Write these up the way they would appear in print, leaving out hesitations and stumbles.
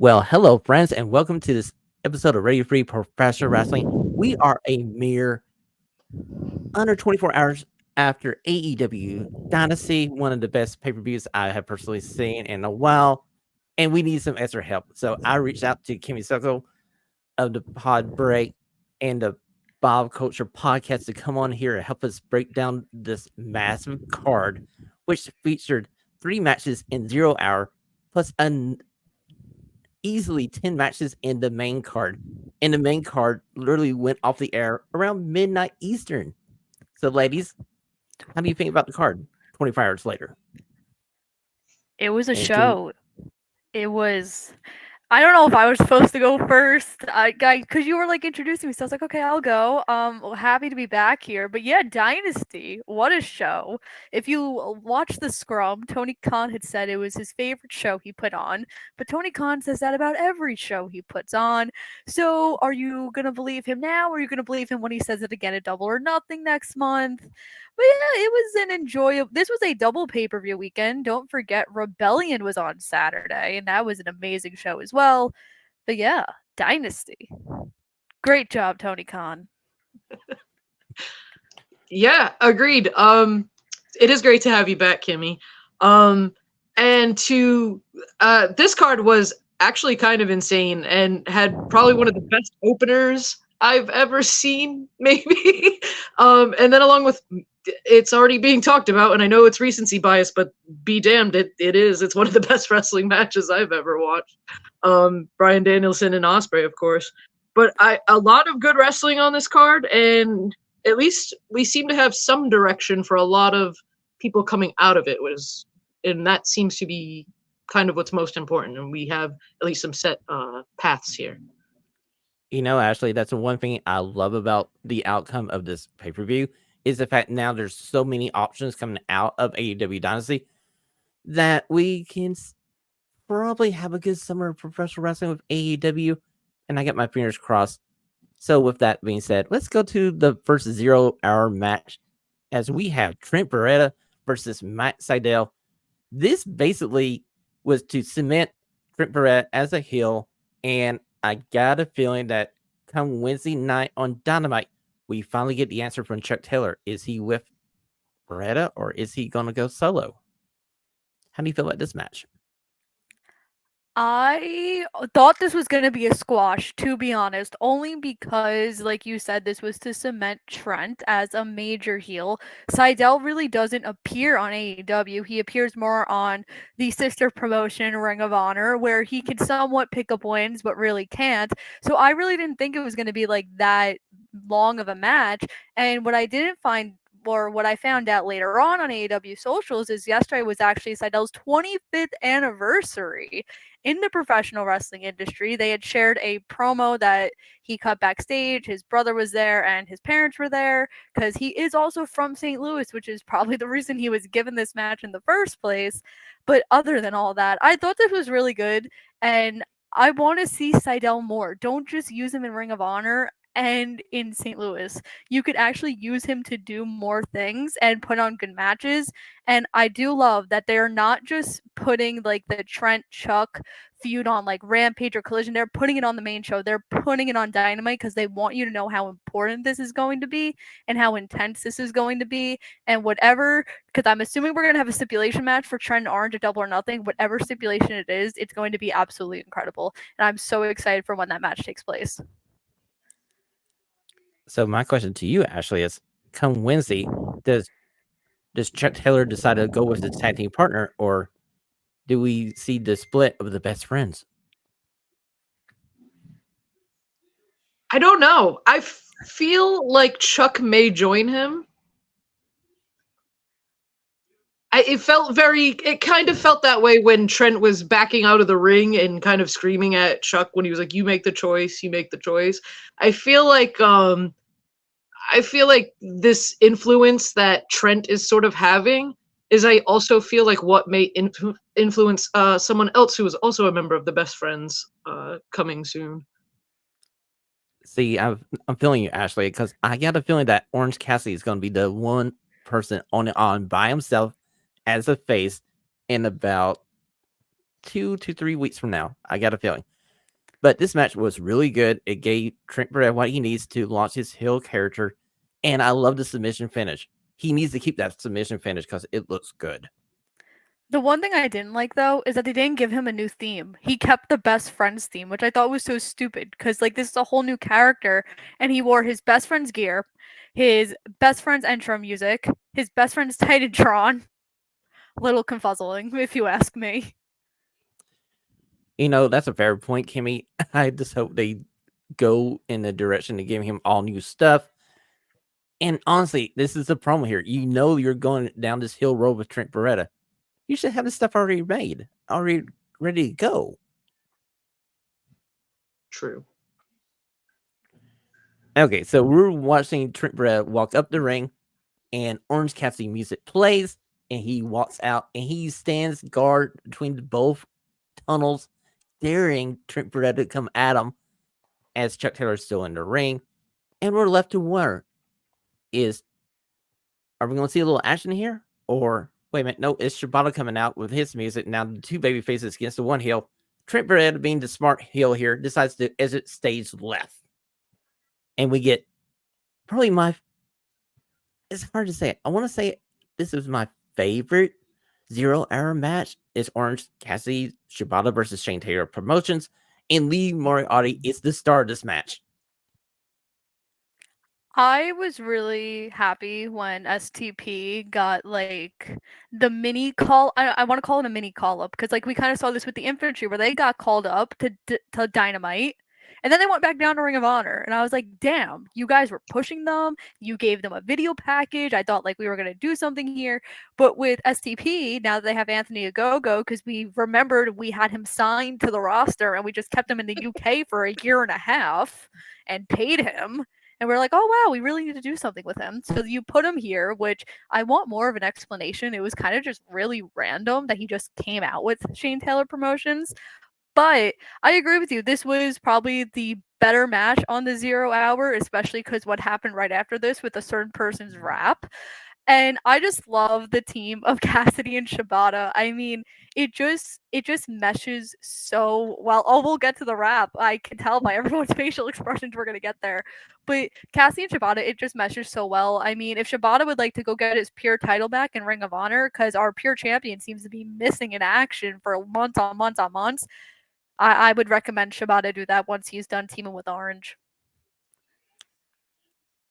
Well, hello, friends, and welcome to this episode of Radio Free Professional Wrestling. We are a mere under 24 hours after AEW Dynasty, one of the best pay-per-views I have personally seen in a while, and we need some extra help. So I reached out to Kimmy Sokol of the Pod Break and the Bob Culture podcast to come on here and help us break down this massive card, which featured 3 matches in 0 hour, plus an easily 10 matches in the main card. And the main card literally went off the air around midnight Eastern. So, ladies, how do you think about the card 24 hours later? It was a And can we, show. It was. I don't know if I was supposed to go first, because you were like introducing me, so I was like, okay, I'll go. Well, happy to be back here. But yeah, Dynasty, what a show! If you watch the Scrum, Tony Khan had said it was his favorite show he put on, but Tony Khan says that about every show he puts on. So, are you gonna believe him now, or are you gonna believe him when he says it again at Double or Nothing next month? But yeah, it was an enjoyable. This was a double pay per view weekend. Don't forget, Rebellion was on Saturday, and that was an amazing show as well. But yeah, Dynasty. Great job, Tony Khan. Yeah, agreed. It is great to have you back, Kimmy. And to this card was actually kind of insane and had probably one of the best openers I've ever seen, maybe. And then along with it's already being talked about, and I know it's recency bias, but be damned, it is. It's one of the best wrestling matches I've ever watched. Brian Danielson and Ospreay, of course. But a lot of good wrestling on this card, and at least we seem to have some direction for a lot of people coming out of it, and that seems to be kind of what's most important, and we have at least some set paths here. Ashley, that's the one thing I love about the outcome of this pay per view is the fact now there's so many options coming out of AEW Dynasty that we can probably have a good summer of professional wrestling with AEW, and I got my fingers crossed. So, with that being said, let's go to the first 0 hour match as we have Trent Beretta versus Matt Sydal. This basically was to cement Trent Beretta as a heel, and I got a feeling that come Wednesday night on Dynamite, we finally get the answer from Chuck Taylor. Is he with Beretta or is he going to go solo? How do you feel about this match? I thought this was going to be a squash, to be honest, only because, like you said, this was to cement Trent as a major heel. Seidel really doesn't appear on AEW. He appears more on the sister promotion, Ring of Honor, where he can somewhat pick up wins, but really can't. So I really didn't think it was going to be like that long of a match. And what I didn't find or what I found out later on AEW socials is yesterday was actually Seidel's 25th anniversary in the professional wrestling industry. They had shared a promo that he cut backstage. His brother was there and his parents were there because he is also from St. Louis, which is probably the reason he was given this match in the first place. But other than all that, I thought this was really good. And I want to see Seidel more. Don't just use him in Ring of Honor and in St. Louis. You could actually use him to do more things and put on good matches. And I do love that they're not just putting like the Trent Chuck feud on like Rampage or Collision. They're putting it on the main show. They're putting it on Dynamite because they want you to know how important this is going to be and how intense this is going to be. And whatever, because I'm assuming we're going to have a stipulation match for Trent and Orange at Double or Nothing. Whatever stipulation it is, it's going to be absolutely incredible. And I'm so excited for when that match takes place. So, my question to you, Ashley, is come Wednesday, does Chuck Taylor decide to go with his tag team partner, or do we see the split of the best friends? I don't know. I feel like Chuck may join him. It kind of felt that way when Trent was backing out of the ring and kind of screaming at Chuck when he was like, "You make the choice, you make the choice." I feel like this influence that Trent is sort of having is I also feel like what may influence someone else who is also a member of the Best Friends coming soon. See, I'm feeling you, Ashley, because I got a feeling that Orange Cassidy is going to be the one person on by himself as a face in about 2 to 3 weeks from now. I got a feeling. But this match was really good. It gave Trent Beretta what he needs to launch his heel character. And I love the submission finish. He needs to keep that submission finish because it looks good. The one thing I didn't like though is that they didn't give him a new theme. He kept the best friends theme, which I thought was so stupid because like this is a whole new character and he wore his best friend's gear, his best friend's intro music, his best friend's Titantron. Little confuzzling, if you ask me. You know, that's a fair point, Kimmy. I just hope they go in the direction of giving him all new stuff. And honestly, this is the problem here. You know you're going down this hill road with Trent Beretta. You should have this stuff already made, already ready to go. True. Okay, so we're watching Trent Beretta walk up the ring, and Orange Cassidy music plays, and he walks out, and he stands guard between both tunnels, daring Trent Beretta to come at him as Chuck Taylor's still in the ring. And we're left to wonder, are we going to see a little action here? Or, wait a minute, no, it's Shibata coming out with his music. Now the two baby faces against the one heel. Trent Beretta, being the smart heel here, decides to exit stage left. And we get probably it's hard to say. I want to say this is my favorite 0 Hour match. It's Orange Cassidy, Shibata versus Shane Taylor Promotions. And Lee Moriarty is the star of this match. I was really happy when STP got like the mini call. I want to call it a mini call up because like we kind of saw this with the infantry where they got called up to Dynamite, and then they went back down to Ring of Honor, and I was like, damn, you guys were pushing them. You gave them a video package. I thought like we were gonna do something here, but with STP now that they have Anthony Ogogo, because we remembered we had him signed to the roster and we just kept him in the UK for a year and a half and paid him. And we're like, oh, wow, we really need to do something with him. So you put him here, which I want more of an explanation. It was kind of just really random that he just came out with Shane Taylor Promotions. But I agree with you. This was probably the better match on the 0 Hour, especially because what happened right after this with a certain person's rap. And I just love the team of Cassidy and Shibata. I mean, it just meshes so well. Oh, we'll get to the rap. I can tell by everyone's facial expressions we're gonna get there. But Cassidy and Shibata, it just meshes so well. I mean, if Shibata would like to go get his pure title back in Ring of Honor, because our pure champion seems to be missing in action for months on months on months, I would recommend Shibata do that once he's done teaming with Orange.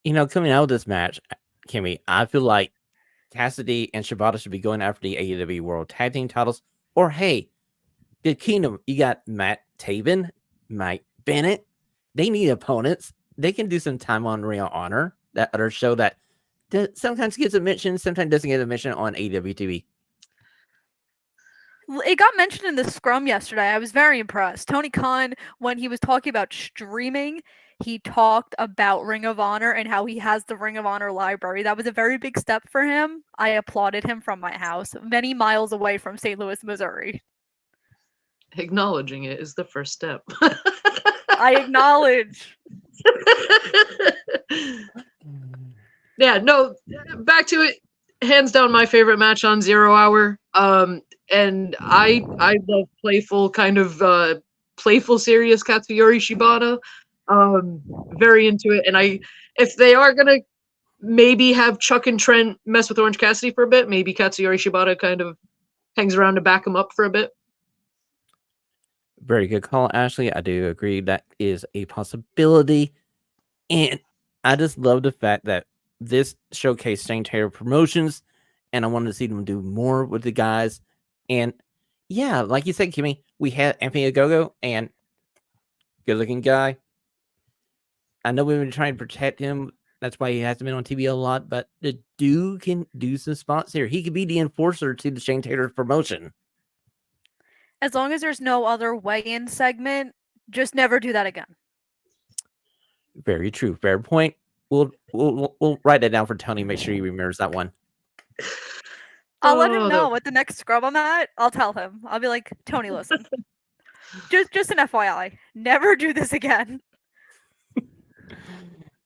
You know, coming out of this match, Kimmy, I feel like Cassidy and Shibata should be going after the AEW World Tag Team titles. Or hey, the Kingdom, you got Matt Taven, Mike Bennett. They need opponents. They can do some time on Ring of Honor, that other show that sometimes gets a mention, sometimes doesn't get a mention on AEW TV. It got mentioned in the scrum yesterday. I was very impressed. Tony Khan, when he was talking about streaming, he talked about Ring of Honor and how he has the Ring of Honor library. That was a very big step for him. I applauded him from my house, many miles away from St. Louis, Missouri. Acknowledging it is the first step. I acknowledge. Yeah, no, back to it. Hands down my favorite match on 0 Hour. And I love playful, kind of playful, serious Katsuyori Shibata. Very into it. And if they are gonna maybe have Chuck and Trent mess with Orange Cassidy for a bit, maybe Katsuyori Shibata kind of hangs around to back him up for a bit. Very good call, Ashley. I do agree that is a possibility. And I just love the fact that this showcased Shane Taylor Promotions, and I wanted to see them do more with the guys. And yeah, like you said, Kimmy, we had Anthony Ogogo, and good looking guy. I know we've been trying to protect him. That's why he hasn't been on TV a lot, but the dude can do some spots here. He could be the enforcer to the Shane Taylor promotion. As long as there's no other weigh-in segment, just never do that again. Very true. Fair point. We'll write that down for Tony. Make sure he remembers that one. I'll let him know what the next scrub I'm at. I'll tell him. I'll be like, Tony, listen. just an FYI. Never do this again.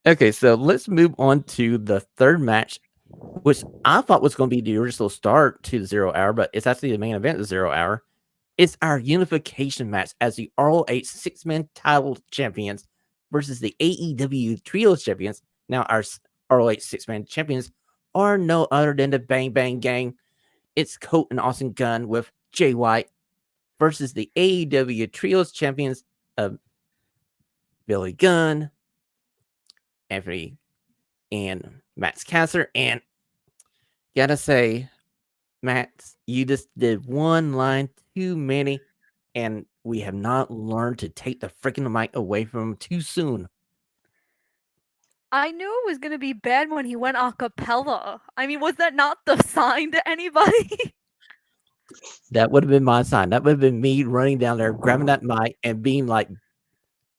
Okay, so let's move on to the third match, which I thought was going to be the original start to the 0 Hour, but it's actually the main event of the 0 Hour. It's our unification match as the ROH six-man title champions versus the AEW Trios champions. Now, our ROH six-man champions are no other than the Bang Bang Gang. It's Colt and Austin Gunn with Jay White versus the AEW Trios champions of Billy Gunn, Anthony, and Max Caster. And gotta say, Max, you just did one line too many, and we have not learned to take the freaking mic away from him too soon. I knew it was going to be bad when he went a cappella. I mean, was that not the sign to anybody? That would have been my sign. That would have been me running down there, grabbing that mic, and being like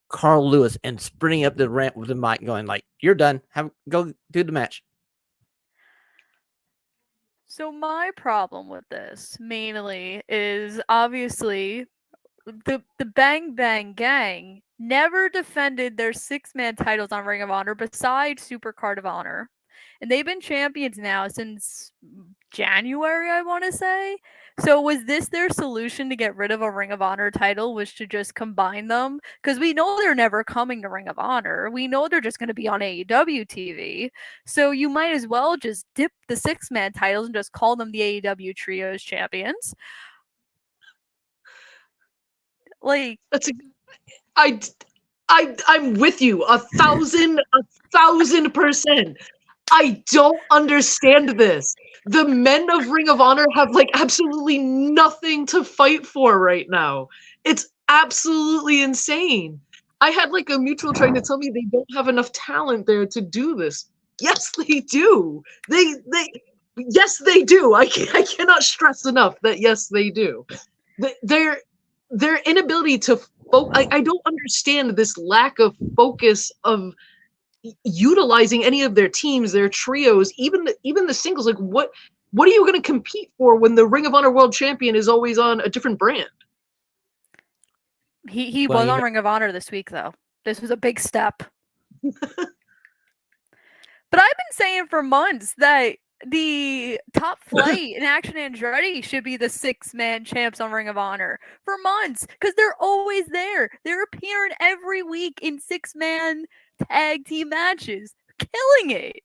Carl Lewis and sprinting up the ramp with the mic, going like, "You're done. Go do the match." So my problem with this mainly is obviously the Bang Bang Gang never defended their six-man titles on Ring of Honor besides Supercard of Honor. And they've been champions now since January, I want to say. So was this their solution to get rid of a Ring of Honor title, was to just combine them? Because we know they're never coming to Ring of Honor. We know they're just going to be on AEW TV. So you might as well just dip the six-man titles and just call them the AEW Trios champions. Like, I'm with you 1,000%. I don't understand this. The men of Ring of Honor have like absolutely nothing to fight for right now. It's absolutely insane. I had like a mutual trying to tell me they don't have enough talent there to do this. Yes, they do. Yes, they do. I cannot stress enough that yes, they do. Their inability to I don't understand this lack of focus of utilizing any of their teams, their trios, even the singles. Like what are you going to compete for when the Ring of Honor World Champion is always on a different brand? He was on Ring of Honor this week, though. This was a big step. But I've been saying for months that the Top Flight and Action Andretti should be the six-man champs on Ring of Honor for months, because they're always there. They're appearing every week in six-man tag team matches, killing it.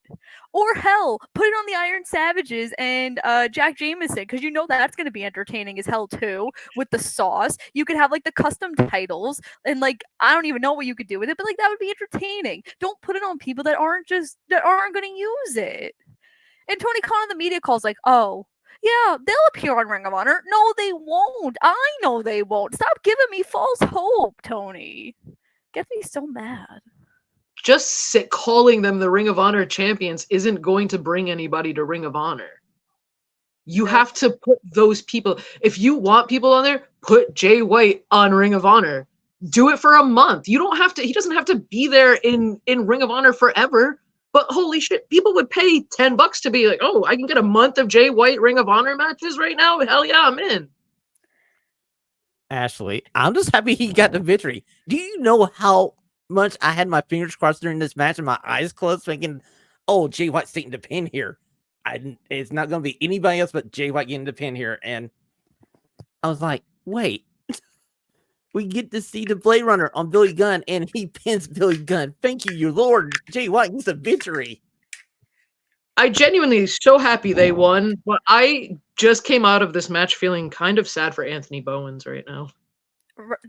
Or hell, put it on the Iron Savages and Jack Jameson, because you know that's going to be entertaining as hell too, with the sauce. You could have like the custom titles, and like I don't even know what you could do with it, but like that would be entertaining. Don't put it on people that aren't going to use it. And Tony Khan on the media calls like, "Oh, yeah, they'll appear on Ring of Honor." No, they won't. I know they won't. Stop giving me false hope, Tony. Gets me so mad. Just calling them the Ring of Honor champions isn't going to bring anybody to Ring of Honor. You have to put those people. If you want people on there, put Jay White on Ring of Honor. Do it for a month. You don't have to. He doesn't have to be there in Ring of Honor forever. But holy shit, people would pay $10 to be like, "Oh, I can get a month of Jay White Ring of Honor matches right now. Hell yeah, I'm in." Ashlee, I'm just happy he got the victory. Do you know how much I had my fingers crossed during this match and my eyes closed, thinking, "Oh, Jay White's taking the pin here. It's not going to be anybody else but Jay White getting the pin here." And I was like, "Wait, we get to see the Blade Runner on Billy Gunn, and he pins Billy Gunn. Thank you, your Lord. Jay White gets a victory." I genuinely so happy they won, but I just came out of this match feeling kind of sad for Anthony Bowens right now.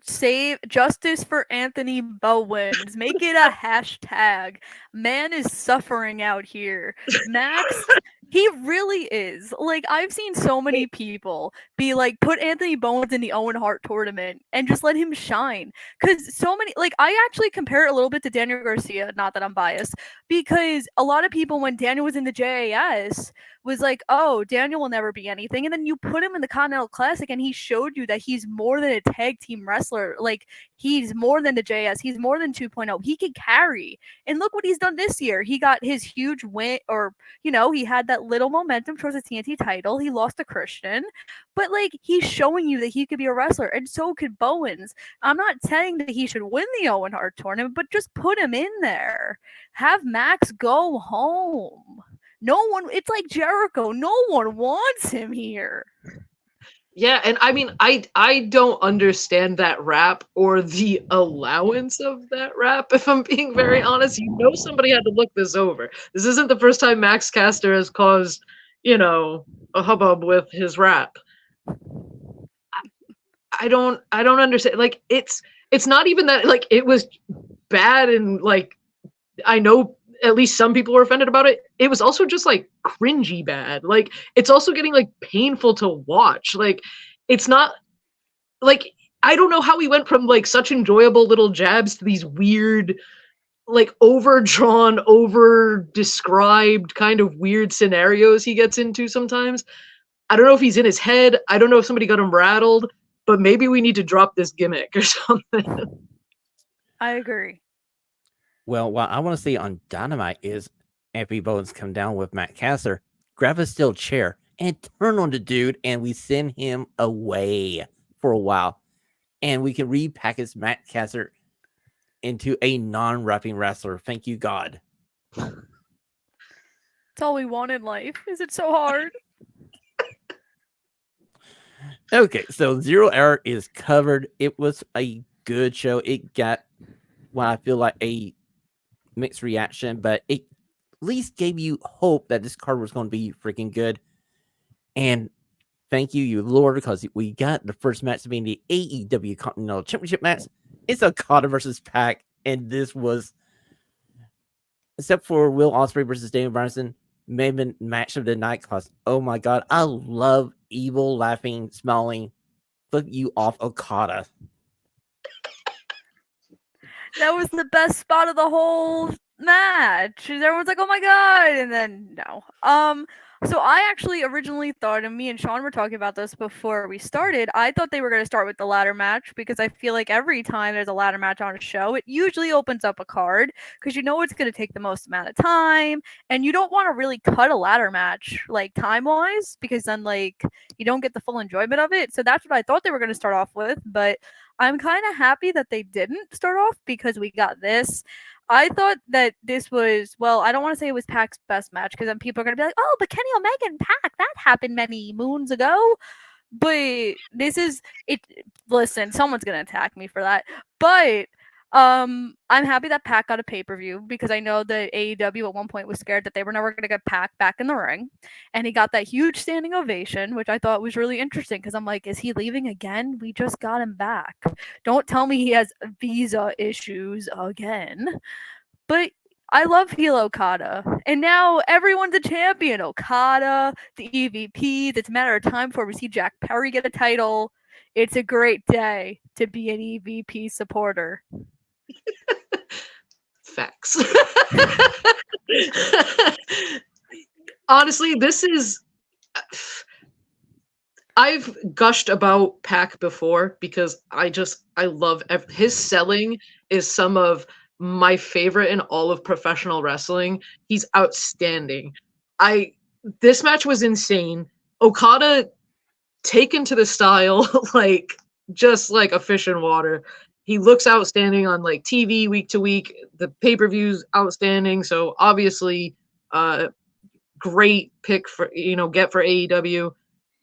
Save justice for Anthony Bowens. Make it a hashtag. Man is suffering out here. Max, he really is. Like, I've seen so many people be like, put Anthony Bowens in the Owen Hart tournament and just let him shine. Because so many, like, I actually compare it a little bit to Daniel Garcia, not that I'm biased, because a lot of people, when Daniel was in the JAS, was like, "Oh, Daniel will never be anything." And then you put him in the Continental Classic and he showed you that he's more than a tag team wrestler. Like, he's more than the JS. He's more than 2.0. He can carry. And look what he's done this year. He got his huge win, or, you know, he had that little momentum towards the TNT title. He lost to Christian. But, like, he's showing you that he could be a wrestler. And so could Bowens. I'm not saying that he should win the Owen Hart tournament, but just put him in there. Have Max go home. No one, it's like Jericho. No one wants him here. Yeah, and I mean, I don't understand that rap or the allowance of that rap. If I'm being very honest, somebody had to look this over. This isn't the first time Max Caster has caused, a hubbub with his rap. I don't understand. Like it's not even that like it was bad and like I know at least some people were offended about it. It was also just like cringy bad. Like it's also getting like painful to watch. Like it's not like I don't know how he went from like such enjoyable little jabs to these weird like overdrawn, over described kind of weird scenarios he gets into sometimes. I don't know if he's in his head. I don't know if somebody got him rattled, but maybe we need to drop this gimmick or something. I agree. Well, what I want to see on Dynamite is Anthony Bowens come down with Matt Caster, grab a steel chair, and turn on the dude, and we send him away for a while. And we can repackage Matt Caster into a non-rapping wrestler. Thank you, God. It's all we want in life. Is it so hard? Okay, so Zero Hour is covered. It was a good show. It got what I feel like a mixed reaction, but it at least gave you hope that this card was going to be freaking good. And thank you, Lord, because we got the first match being the AEW Continental Championship match. It's Okada versus Pac, and this was, except for Will Ospreay versus Daniel Bryanson, maybe match of the night. Because oh my God, I love evil, laughing, smiling, flip you off Okada. That was the best spot of the whole match. Everyone's like, "Oh my god!" And then no. So I actually originally thought, and me and Shawn were talking about this before we started. I thought they were going to start with the ladder match because I feel like every time there's a ladder match on a show, it usually opens up a card because you know it's going to take the most amount of time, and you don't want to really cut a ladder match like time wise because then like you don't get the full enjoyment of it. So that's what I thought they were going to start off with, but I'm kind of happy that they didn't start off because we got this. I thought that this was, well, I don't want to say it was Pac's best match because then people are going to be like, oh, but Kenny Omega and Pac, that happened many moons ago. But this is it. Listen, someone's going to attack me for that. But I'm happy that Pac got a pay-per-view because I know that AEW at one point was scared that they were never going to get Pac back in the ring. And he got that huge standing ovation, which I thought was really interesting because I'm like, is he leaving again? We just got him back. Don't tell me he has visa issues again. But I love heel Okada. And now everyone's a champion. Okada, the EVP. It's a matter of time before we see Jack Perry get a title. It's a great day to be an EVP supporter. Facts. Honestly, this is. I've gushed about Pac before because I love his selling is some of my favorite in all of professional wrestling. He's outstanding. This match was insane. Okada taken to the style like just like a fish in water. He looks outstanding on like TV week to week. The pay-per-view's outstanding. So obviously great pick for get for AEW.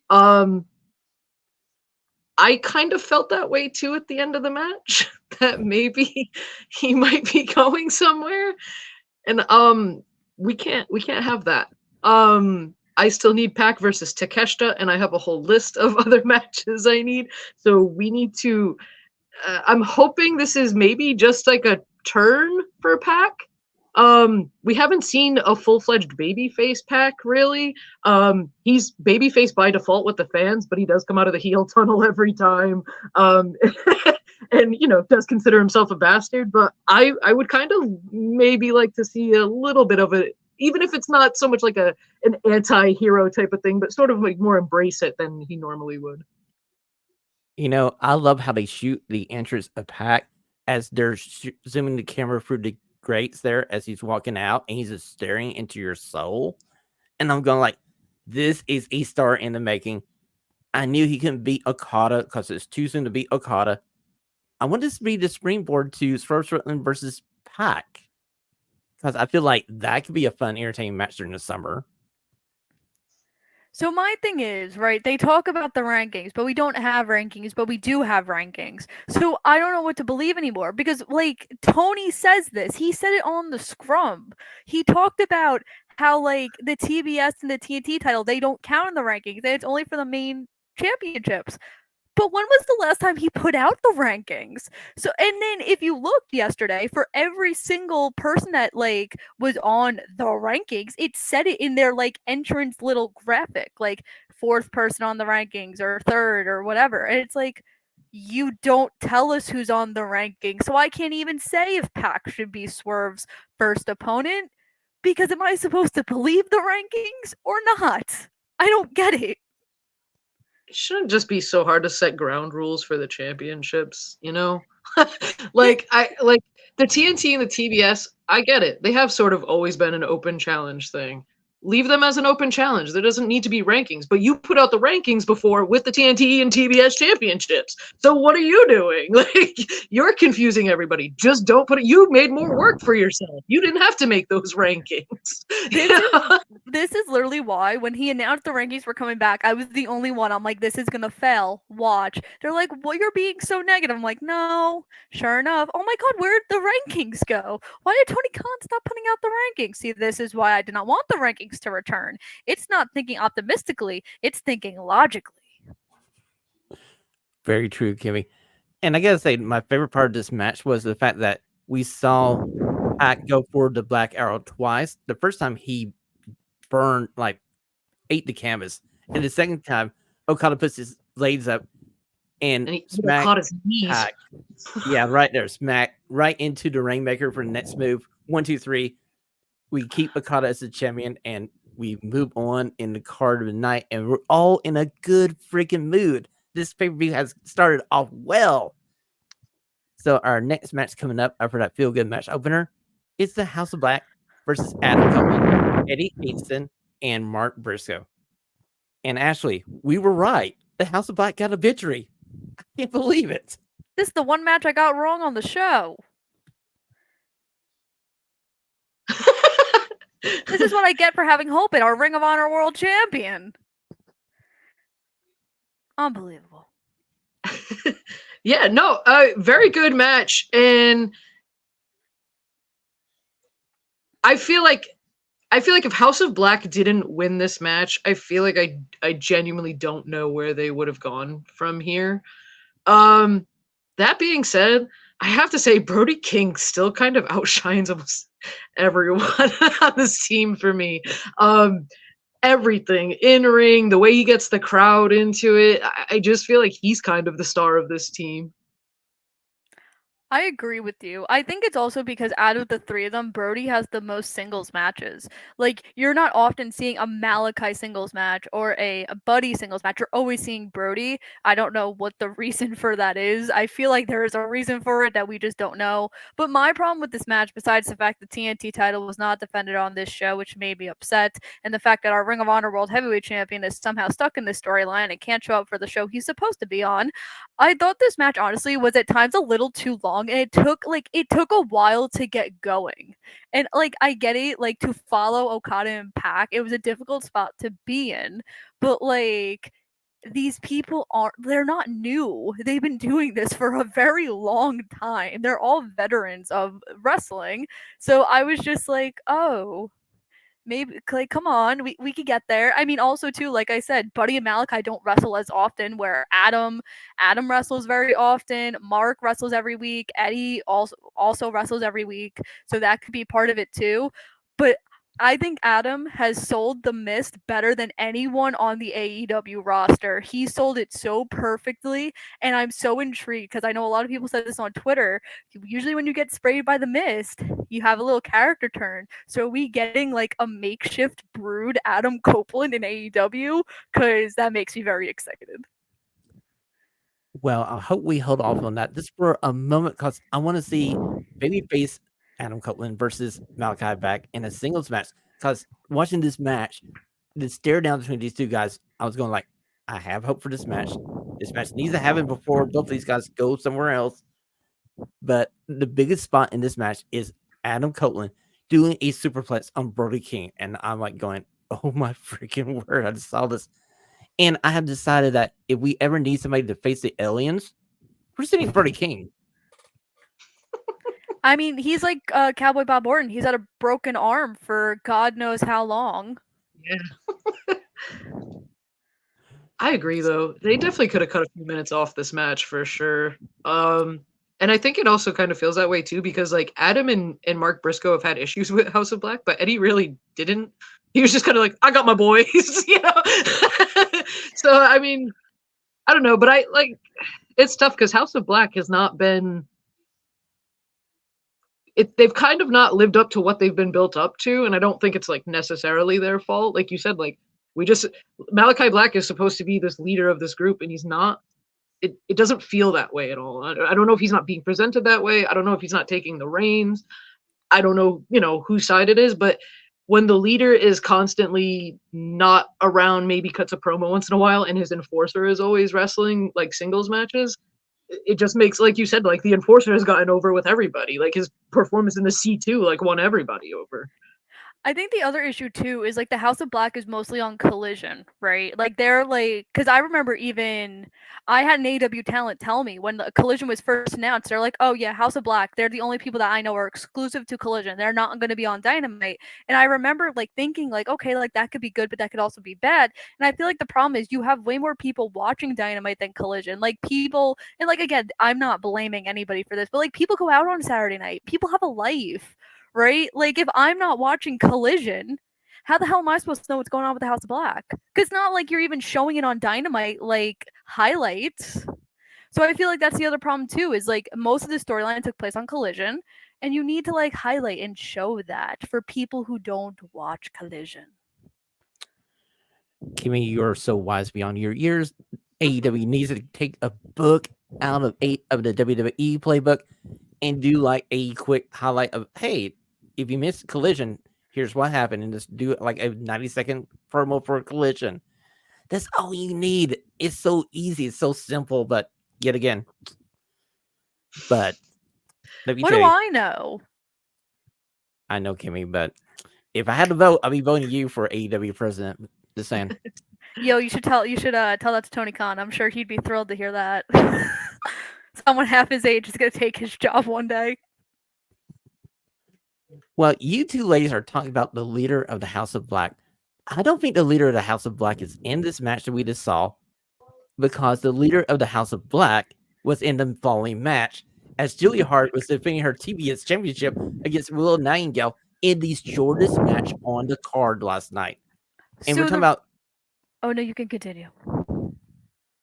I kind of felt that way too at the end of the match that maybe he might be going somewhere. And we can't have that. I still need Pac versus Takeshita, and I have a whole list of other matches I need. So we need to. I'm hoping this is maybe just like a turn for Pac. We haven't seen a full-fledged babyface Pac really. He's babyface by default with the fans, but he does come out of the heel tunnel every time. And does consider himself a bastard. But I would kind of maybe like to see a little bit of it. Even if it's not so much like an anti-hero type of thing, but sort of like more embrace it than he normally would. I love how they shoot the entrance of Pac as they're zooming the camera through the grates there as he's walking out, and he's just staring into your soul. And I'm going like, this is a star in the making. I knew he couldn't beat Okada because it's too soon to beat Okada. I want this to be the springboard to Strickland versus Pac. Because I feel like that could be a fun, entertaining match during the summer. So my thing is, right, they talk about the rankings, but we don't have rankings, but we do have rankings. So I don't know what to believe anymore because like Tony says this. He said it on the scrum. He talked about how like the TBS and the TNT title, they don't count in the rankings. It's only for the main championships. But when was the last time he put out the rankings? So, and then if you looked yesterday, for every single person that like was on the rankings, it said it in their like entrance little graphic, like fourth person on the rankings or third or whatever. And it's like, you don't tell us who's on the rankings. So I can't even say if Pac should be Swerve's first opponent because am I supposed to believe the rankings or not? I don't get it. It shouldn't just be so hard to set ground rules for the championships, you know? Like the TNT and the TBS, I get it. They have sort of always been an open challenge thing. Leave them as an open challenge. There doesn't need to be rankings, but you put out the rankings before with the TNT and TBS championships. So what are you doing? Like you're confusing everybody. Just don't put it. You made more work for yourself. You didn't have to make those rankings. This is literally why when he announced the rankings were coming back, I was the only one. I'm like, this is gonna fail. Watch. They're like, well, you're being so negative. I'm like, no. Sure enough. Oh my god, where'd the rankings go? Why did Tony Khan stop putting out the rankings? See, this is why I did not want the rankings to return. It's not thinking optimistically, it's thinking logically. Very true, Kimmy. And I gotta say, my favorite part of this match was the fact that we saw Pac go for the Black Arrow twice. The first time he burned, like, ate the canvas. And the second time, Okada puts his legs up and And he smacked caught his knees. Pac. Yeah, right there. Smack right into the Rainmaker for the next move. 1, 2, 3. We keep Okada as the champion and we move on in the card of the night. And we're all in a good freaking mood. This pay-per-view has started off well. So our next match coming up after that feel-good match opener is the House of Black versus Adam Copeland, Eddie Kingston, and Mark Briscoe. And Ashley, we were right. The House of Black got a victory. I can't believe it. This is the one match I got wrong on the show. This is what I get for having hope in our Ring of Honor World Champion. Unbelievable. Yeah, no, very good match. And I feel like if House of Black didn't win this match, I feel like I genuinely don't know where they would have gone from here. That being said, I have to say Brody King still kind of outshines almost everyone on this team for me. Everything in ring, the way he gets the crowd into it, I just feel like he's kind of the star of this team. I agree with you. I think it's also because out of the three of them, Brody has the most singles matches. Like, you're not often seeing a Malachi singles match or a Buddy singles match. You're always seeing Brody. I don't know what the reason for that is. I feel like there is a reason for it that we just don't know. But my problem with this match, besides the fact the TNT title was not defended on this show, which made me upset, and the fact that our Ring of Honor World Heavyweight Champion is somehow stuck in this storyline and can't show up for the show he's supposed to be on, I thought this match honestly was at times a little too long and it took a while to get going. And like I get it, like to follow Okada and Pac, it was a difficult spot to be in, but like these people they're not new. They've been doing this for a very long time. They're all veterans of wrestling. So I was just like, "Oh, maybe like come on, we could get there." I mean, also too, like I said, Buddy and Malachi don't wrestle as often, where Adam wrestles very often, Mark wrestles every week, Eddie also wrestles every week, so that could be part of it too. But I think Adam has sold the Mist better than anyone on the AEW roster. He sold it so perfectly, and I'm so intrigued because I know a lot of people said this on Twitter. Usually, when you get sprayed by the Mist, you have a little character turn. So, are we getting like a makeshift brood Adam Copeland in AEW? Because that makes me very excited. Well, I hope we hold off on that just for a moment because I want to see babyface Adam Copeland versus Malachi back in a singles match. Because watching this match, the stare down between these two guys, I was going like, I have hope for this match. This match needs to happen before both of these guys go somewhere else. But the biggest spot in this match is Adam Copeland doing a superplex on Brody King. And I'm like going, Oh my freaking word! I just saw this, and I have decided that if we ever need somebody to face the aliens, we're sending Brody King. I mean, he's like Cowboy Bob Orton. He's had a broken arm for God knows how long. Yeah. I agree, though. They definitely could have cut a few minutes off this match for sure. And I think it also kind of feels that way too, because like Adam and Mark Briscoe have had issues with House of Black, but Eddie really didn't. He was just kind of like, I got my boys, you know. So I mean, I don't know, but I like it's tough because House of Black has not been. They've kind of not lived up to what they've been built up to, and I don't think it's like necessarily their fault. Like you said, like we just Malachi Black is supposed to be this leader of this group, and he's not. It doesn't feel that way at all. I don't know if he's not being presented that way. I don't know if he's not taking the reins. I don't know, whose side it is, but when the leader is constantly not around, maybe cuts a promo once in a while, and his enforcer is always wrestling like singles matches, it just makes, like you said, like the enforcer has gotten over with everybody. Like his performance in the C2 like won everybody over. I think the other issue too is like the House of Black is mostly on Collision, right? Like they're like, because I remember even I had an AEW talent tell me when the Collision was first announced, they're like, oh yeah, House of Black, they're the only people that I know are exclusive to Collision. They're not going to be on Dynamite. And I remember like thinking like, okay, like that could be good, but that could also be bad. And I feel like the problem is you have way more people watching Dynamite than Collision. Like people, and like again, I'm not blaming anybody for this, but like people go out on Saturday night. People have a life, right? Like if I'm not watching Collision, how the hell am I supposed to know what's going on with the House of Black? Because it's not like you're even showing it on Dynamite like highlights. So I feel like that's the other problem too, is like most of the storyline took place on Collision, and you need to like highlight and show that for people who don't watch Collision. Kimmy, you're so wise beyond your years. AEW needs to take a book out of the WWE playbook and do like a quick highlight of, hey, if you missed Collision, here's what happened, and just do like a 90-second promo for Collision. That's all you need. It's so easy. It's so simple, but yet again. But let me What tell do you, I know? I know, Kimmy, but if I had to vote, I'd be voting you for AEW president. Just saying. Yo, you should tell that to Tony Khan. I'm sure he'd be thrilled to hear that. Someone half his age is gonna take his job one day. Well, you two ladies are talking about the leader of the House of Black. I don't think the leader of the House of Black is in this match that we just saw, because the leader of the House of Black was in the following match, as Julia Hart was defending her TBS championship against Willow Nightingale in the shortest match on the card last night. And we're talking about... Oh no, you can continue.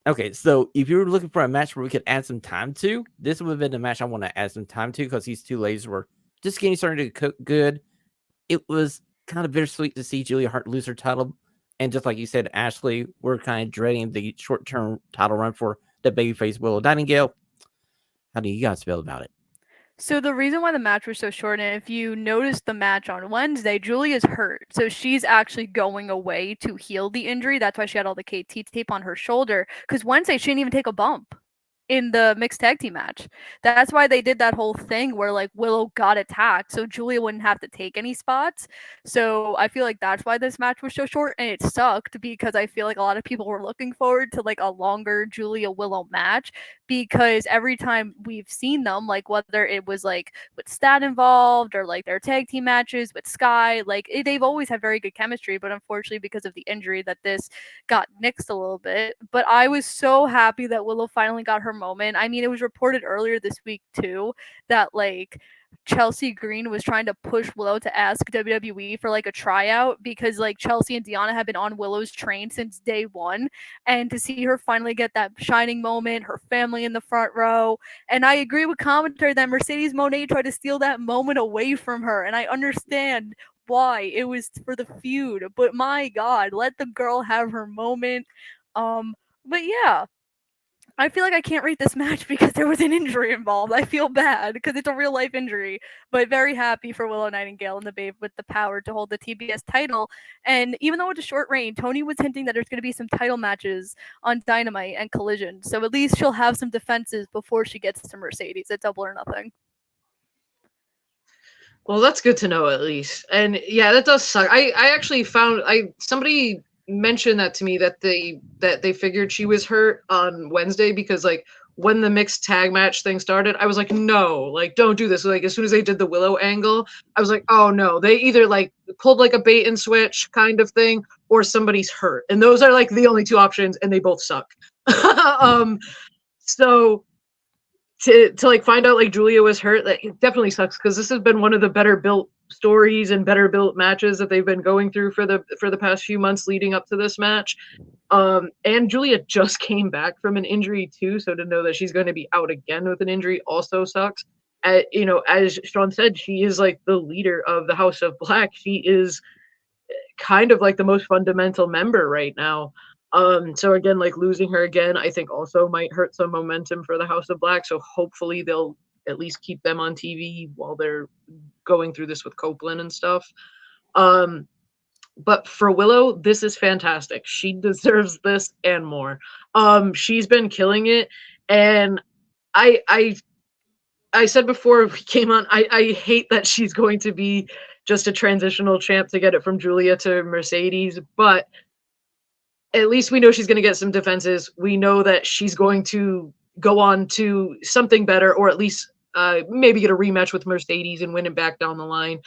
Okay, so if you're looking for a match where we could add some time to, this would have been the match I want to add some time to, because these two ladies were just getting started to cook good. It was kind of bittersweet to see Julia Hart lose her title. And just like you said, Ashlee, we're kind of dreading the short-term title run for the babyface Willow Nightingale. How do you guys feel about it? So the reason why the match was so short, and if you noticed the match on Wednesday, Julia's hurt. So she's actually going away to heal the injury. That's why she had all the KT tape on her shoulder. Because Wednesday, she didn't even take a bump in the mixed tag team match. That's why they did that whole thing where like Willow got attacked so Julia wouldn't have to take any spots. So I feel like that's why this match was so short, and it sucked because I feel like a lot of people were looking forward to like a longer Julia Willow match, because every time we've seen them, like whether it was like with Stat involved or like their tag team matches with Sky, like they've always had very good chemistry, but unfortunately because of the injury that this got nixed a little bit. But I was so happy that Willow finally got her moment. I mean, it was reported earlier this week too that like Chelsea Green was trying to push Willow to ask WWE for like a tryout, because like Chelsea and Deonna have been on Willow's train since day one, and to see her finally get that shining moment, her family in the front row. And I agree with commentary that Mercedes Moné tried to steal that moment away from her, and I understand why. It was for the feud, but my god, let the girl have her moment. But yeah, I feel like I can't rate this match because there was an injury involved. I feel bad because it's a real life injury, but very happy for Willow Nightingale and the Babe with the power to hold the TBS title. And even though it's a short reign, Tony was hinting that there's going to be some title matches on Dynamite and Collision. So at least she'll have some defenses before she gets to Mercedes at Double or Nothing. Well, that's good to know at least. And yeah, that does suck. I actually found somebody mentioned that to me that they figured she was hurt on Wednesday because like when the mixed tag match thing started, I was like, no, like don't do this. Like as soon as they did the Willow angle, I was like, oh no, they either like pulled like a bait and switch kind of thing, or somebody's hurt, and those are like the only two options, and they both suck. um, so to like find out like Julia was hurt, that it definitely sucks because this has been one of the better built stories and better built matches that they've been going through for the past few months leading up to this match. And Julia just came back from an injury too, so to know that she's going to be out again with an injury also sucks. You know, as Shawn said, she is like the leader of the House of Black. She is kind of like the most fundamental member right now. So again, like losing her again, I think also might hurt some momentum for the House of Black. So hopefully they'll at least keep them on TV while they're going through this with Copeland and stuff. But for Willow, this is fantastic. She deserves this and more. She's been killing it, and I said before we came on, I hate that she's going to be just a transitional champ to get it from Julia to Mercedes, but at least we know she's going to get some defenses. We know that she's going to go on to something better, or at least maybe get a rematch with Mercedes and win it back down the line.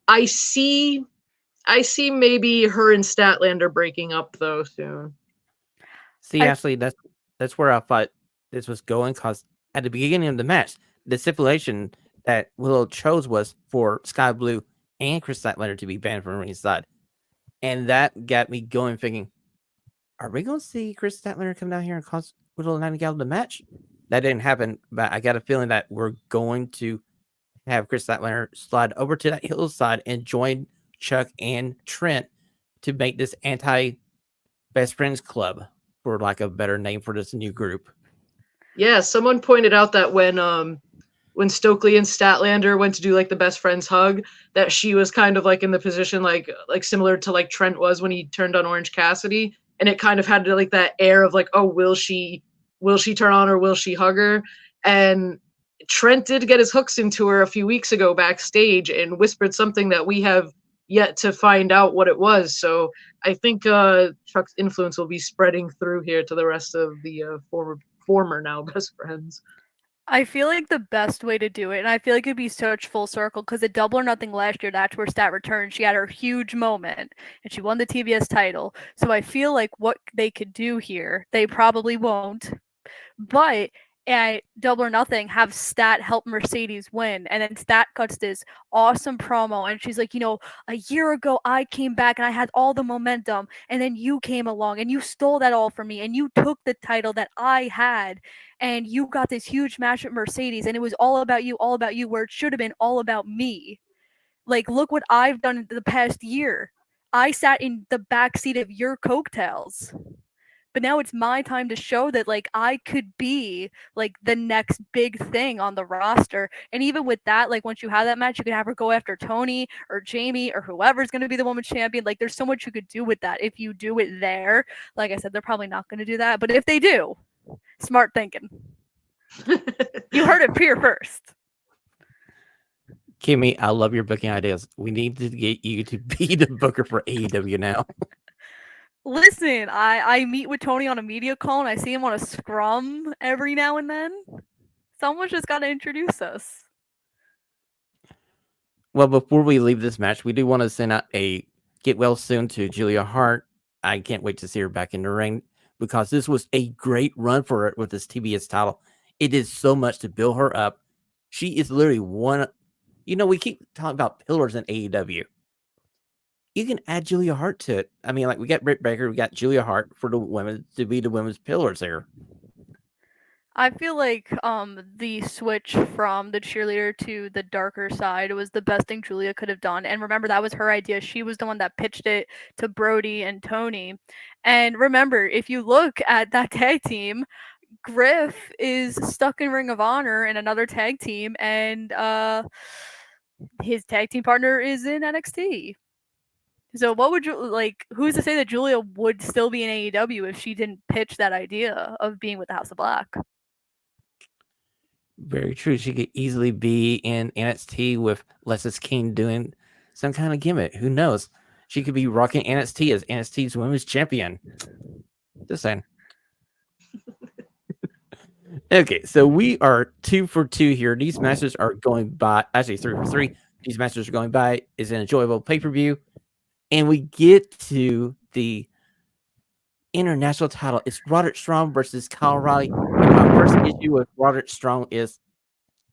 I see maybe her and Statlander breaking up though soon. See, Ashley, that's where I thought this was going, because at the beginning of the match, the stipulation that Willow chose was for Sky Blue and Chris Statlander to be banned from ringside. And that got me going, thinking, are we going to see Chris Statlander come down here and cause Willow Nightingale the match? That didn't happen, but I got a feeling that we're going to have Chris Statlander slide over to that hillside and join Chuck and Trent to make this anti-best friends club, for lack of a better name for this new group. Yeah, someone pointed out that when Stokely and Statlander went to do like the best friends hug, that she was kind of like in the position like similar to like Trent was when he turned on Orange Cassidy, and it kind of had like that air of like, oh, will she turn on or will she hug her? And Trent did get his hooks into her a few weeks ago backstage and whispered something that we have yet to find out what it was. So I think Chuck's influence will be spreading through here to the rest of the former now best friends. I feel like the best way to do it, and I feel like it'd be such full circle, because at Double or Nothing last year, that's where Stat returned. She had her huge moment, and she won the TBS title. So I feel like what they could do here, they probably won't, but at Double or Nothing, have Stat help Mercedes win, and then Stat cuts this awesome promo, and she's like, a year ago I came back and I had all the momentum, and then you came along and you stole that all from me, and you took the title that I had, and you got this huge match with Mercedes, and it was all about you, where it should have been all about me. Like, look what I've done in the past year. I sat in the backseat of your coattails. But now it's my time to show that like I could be like the next big thing on the roster. And even with that, like once you have that match, you can have her go after Tony or Jamie or whoever's going to be the women's champion. Like there's so much you could do with that if you do it there. Like I said, they're probably not going to do that, but if they do, smart thinking. You heard it here first. Kimmy, I love your booking ideas. We need to get you to be the booker for AEW now. Listen, I meet with Tony on a media call and I see him on a scrum every now and then. Someone's just got to introduce us. Well, before we leave this match, we do want to send out a get well soon to Julia Hart. I can't wait to see her back in the ring, because this was a great run for her with this TBS title. It did so much to build her up. She is literally one. We keep talking about pillars in AEW. You can add Julia Hart to it. I mean, like we got Britt Baker, we got Julia Hart for the women to be the women's pillars there. I feel like the switch from the cheerleader to the darker side was the best thing Julia could have done. And remember, that was her idea. She was the one that pitched it to Brody and Tony. And remember, if you look at that tag team, Griff is stuck in Ring of Honor in another tag team, and his tag team partner is in NXT. So what would you like? Who's to say that Julia would still be in AEW if she didn't pitch that idea of being with the House of Black? Very true. She could easily be in NXT with Lexis King doing some kind of gimmick. Who knows? She could be rocking NXT as NXT's women's champion. Just saying. Okay, so we are 2 for 2 here. These matches are going by, actually 3 for 3. These matches are going by. It's an enjoyable pay-per-view. And we get to the international title. It's Roderick Strong versus Kyle O'Reilly. And my first issue with Roderick Strong is,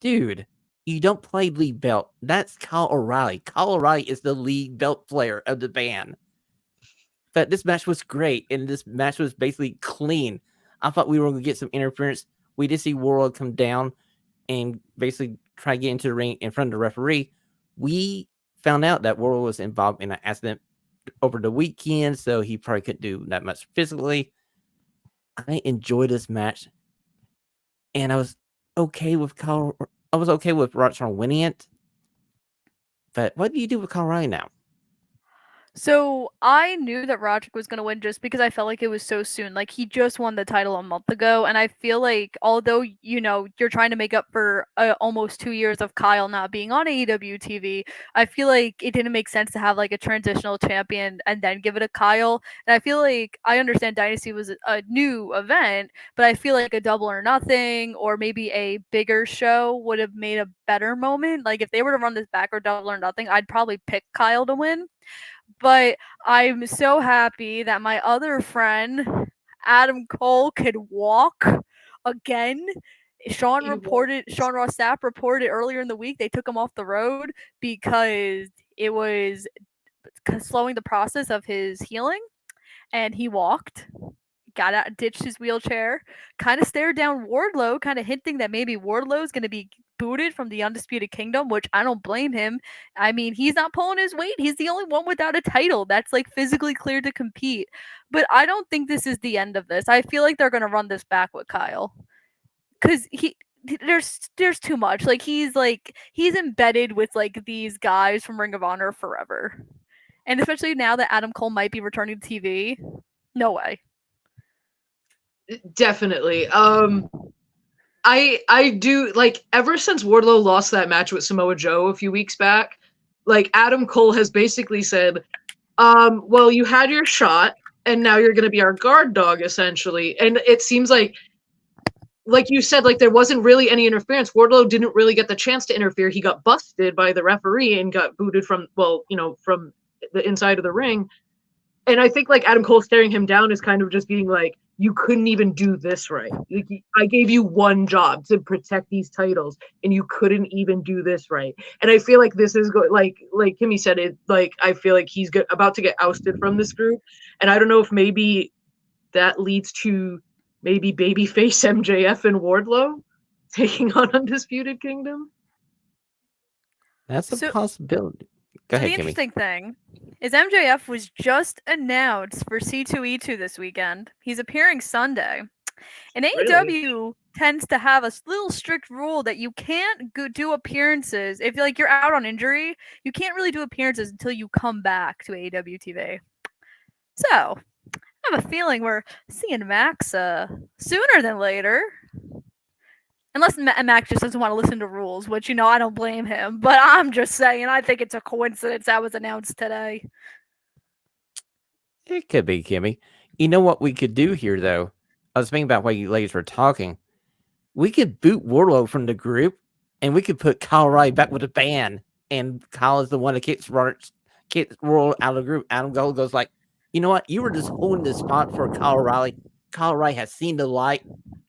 dude, you don't play lead belt. That's Kyle O'Reilly. Kyle O'Reilly is the lead belt player of the band. But this match was great, and this match was basically clean. I thought we were going to get some interference. We did see World come down and basically try to get into the ring in front of the referee. We found out that World was involved in an accident over the weekend, so he probably couldn't do that much physically. I enjoyed this match, and I was okay with Rod Strong winning it. But what do you do with Kyle O'Reilly now? So I knew that Roderick was gonna win just because I felt like it was so soon. Like he just won the title a month ago, and I feel like although you're trying to make up for almost 2 years of Kyle not being on AEW TV, I feel like it didn't make sense to have like a transitional champion and then give it to Kyle. And I feel like I understand Dynasty was a new event, but I feel like a Double or Nothing or maybe a bigger show would have made a better moment. Like if they were to run this back or Double or Nothing, I'd probably pick Kyle to win. But I'm so happy that my other friend, Adam Cole, could walk again. Sean Ross Sapp reported earlier in the week they took him off the road because it was slowing the process of his healing, and he walked, got out, ditched his wheelchair, kind of stared down Wardlow, kind of hinting that maybe Wardlow is going to be booted from the Undisputed Kingdom, which I don't blame him. I mean, he's not pulling his weight. He's the only one without a title that's like physically cleared to compete. But I don't think this is the end of this. I feel like they're going to run this back with Kyle because there's too much. Like he's embedded with like these guys from Ring of Honor forever. And especially now that Adam Cole might be returning to TV, no way. Definitely. I do like ever since Wardlow lost that match with Samoa Joe a few weeks back, like Adam Cole has basically said, well, you had your shot and now you're gonna be our guard dog, essentially. And it seems like you said, like there wasn't really any interference. Wardlow didn't really get the chance to interfere. He got busted by the referee and got booted from from the inside of the ring. And I think like Adam Cole staring him down is kind of just being like, you couldn't even do this right. Like, I gave you one job to protect these titles, and you couldn't even do this right. And I feel like this is like Kimmy said it. Like I feel like he's about to get ousted from this group, and I don't know if maybe that leads to maybe babyface MJF and Wardlow taking on Undisputed Kingdom. That's a possibility. Go ahead, the Kimmy. interesting thing is MJF was just announced for C2E2 this weekend. He's appearing Sunday. And AEW tends to have a little strict rule that you can't do appearances. If you're out on injury, you can't really do appearances until you come back to AEW TV. So, I have a feeling we're seeing Max sooner than later. Unless Mac just doesn't want to listen to rules, which, I don't blame him. But I'm just saying, I think it's a coincidence that was announced today. It could be, Kimmy. You know what we could do here, though? I was thinking about while you ladies were talking. We could boot Wardlow from the group, and we could put Kyle O'Reilly back with the band. And Kyle is the one that kicks Wardlow out of the group. Adam Cole goes like, you know what? You were just holding the spot for Kyle O'Reilly. Kyle O'Reilly has seen the light,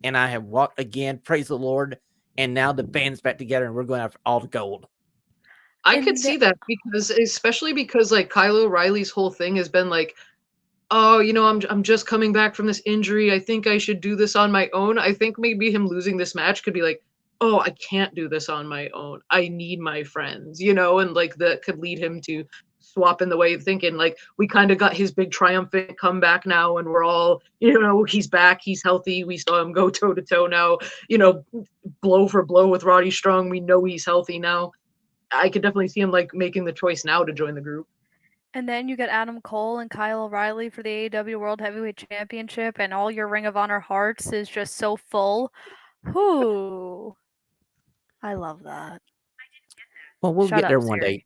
and I have walked again. Praise the Lord. And now the band's back together, and we're going after all the gold. I could see that especially because like Kyle O'Reilly's whole thing has been like, oh, I'm just coming back from this injury. I think I should do this on my own. I think maybe him losing this match could be like, oh, I can't do this on my own. I need my friends, and like that could lead him to swap in the way of thinking. Like we kind of got his big triumphant comeback now, and we're all, he's back, he's healthy. We saw him go toe to toe now, blow for blow with Roddy Strong. We know he's healthy now. I could definitely see him like making the choice now to join the group. And then you get Adam Cole and Kyle O'Reilly for the AEW World Heavyweight Championship, and all your Ring of Honor hearts is just so full. Whoo. I love that. Well, we'll Shut get up, there one day. Siri.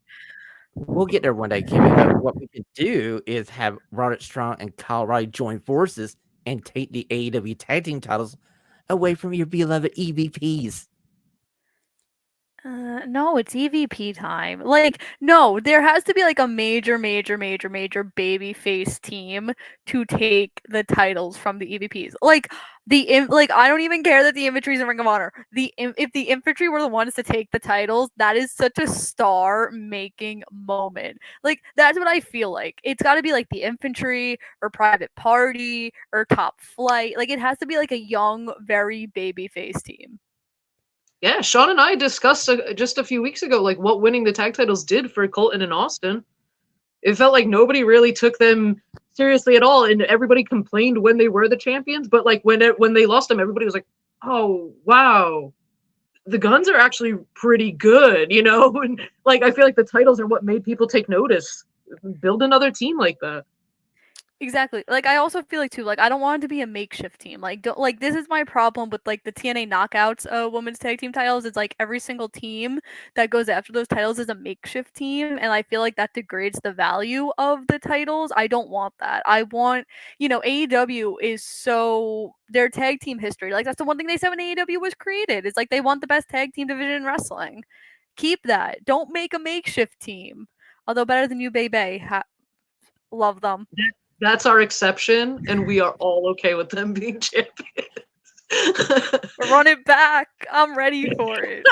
We'll get there one day, Kimmy. But what we could do is have Roderick Strong and Kyle O'Reilly join forces and take the AEW tag team titles away from your beloved EVPs. No, it's EVP time. Like, no, there has to be like a major baby face team to take the titles from the EVPs. Like like I don't even care that the infantry's in Ring of Honor. If the infantry were the ones to take the titles, that is such a star making moment. Like that's what I feel like. It's got to be like the infantry or Private Party or Top Flight. Like it has to be like a young, very baby face team. Yeah, Shawn and I discussed just a few weeks ago, like what winning the tag titles did for Colton and Austin. It felt like nobody really took them seriously at all, and everybody complained when they were the champions. But like when they lost them, everybody was like, "Oh wow, the Guns are actually pretty good," you know. And like I feel like the titles are what made people take notice. Build another team like that. Exactly. Like I also feel like too, like I don't want it to be a makeshift team. Like don't like this is my problem with like the TNA knockouts women's tag team titles. It's like every single team that goes after those titles is a makeshift team, and I feel like that degrades the value of the titles. I don't want that. I want, AEW is so their tag team history. Like that's the one thing they said when AEW was created. It's like they want the best tag team division in wrestling. Keep that. Don't make a makeshift team. Although better than you, baby. Love them. That's our exception, and we are all okay with them being champions. Run it back. I'm ready for it.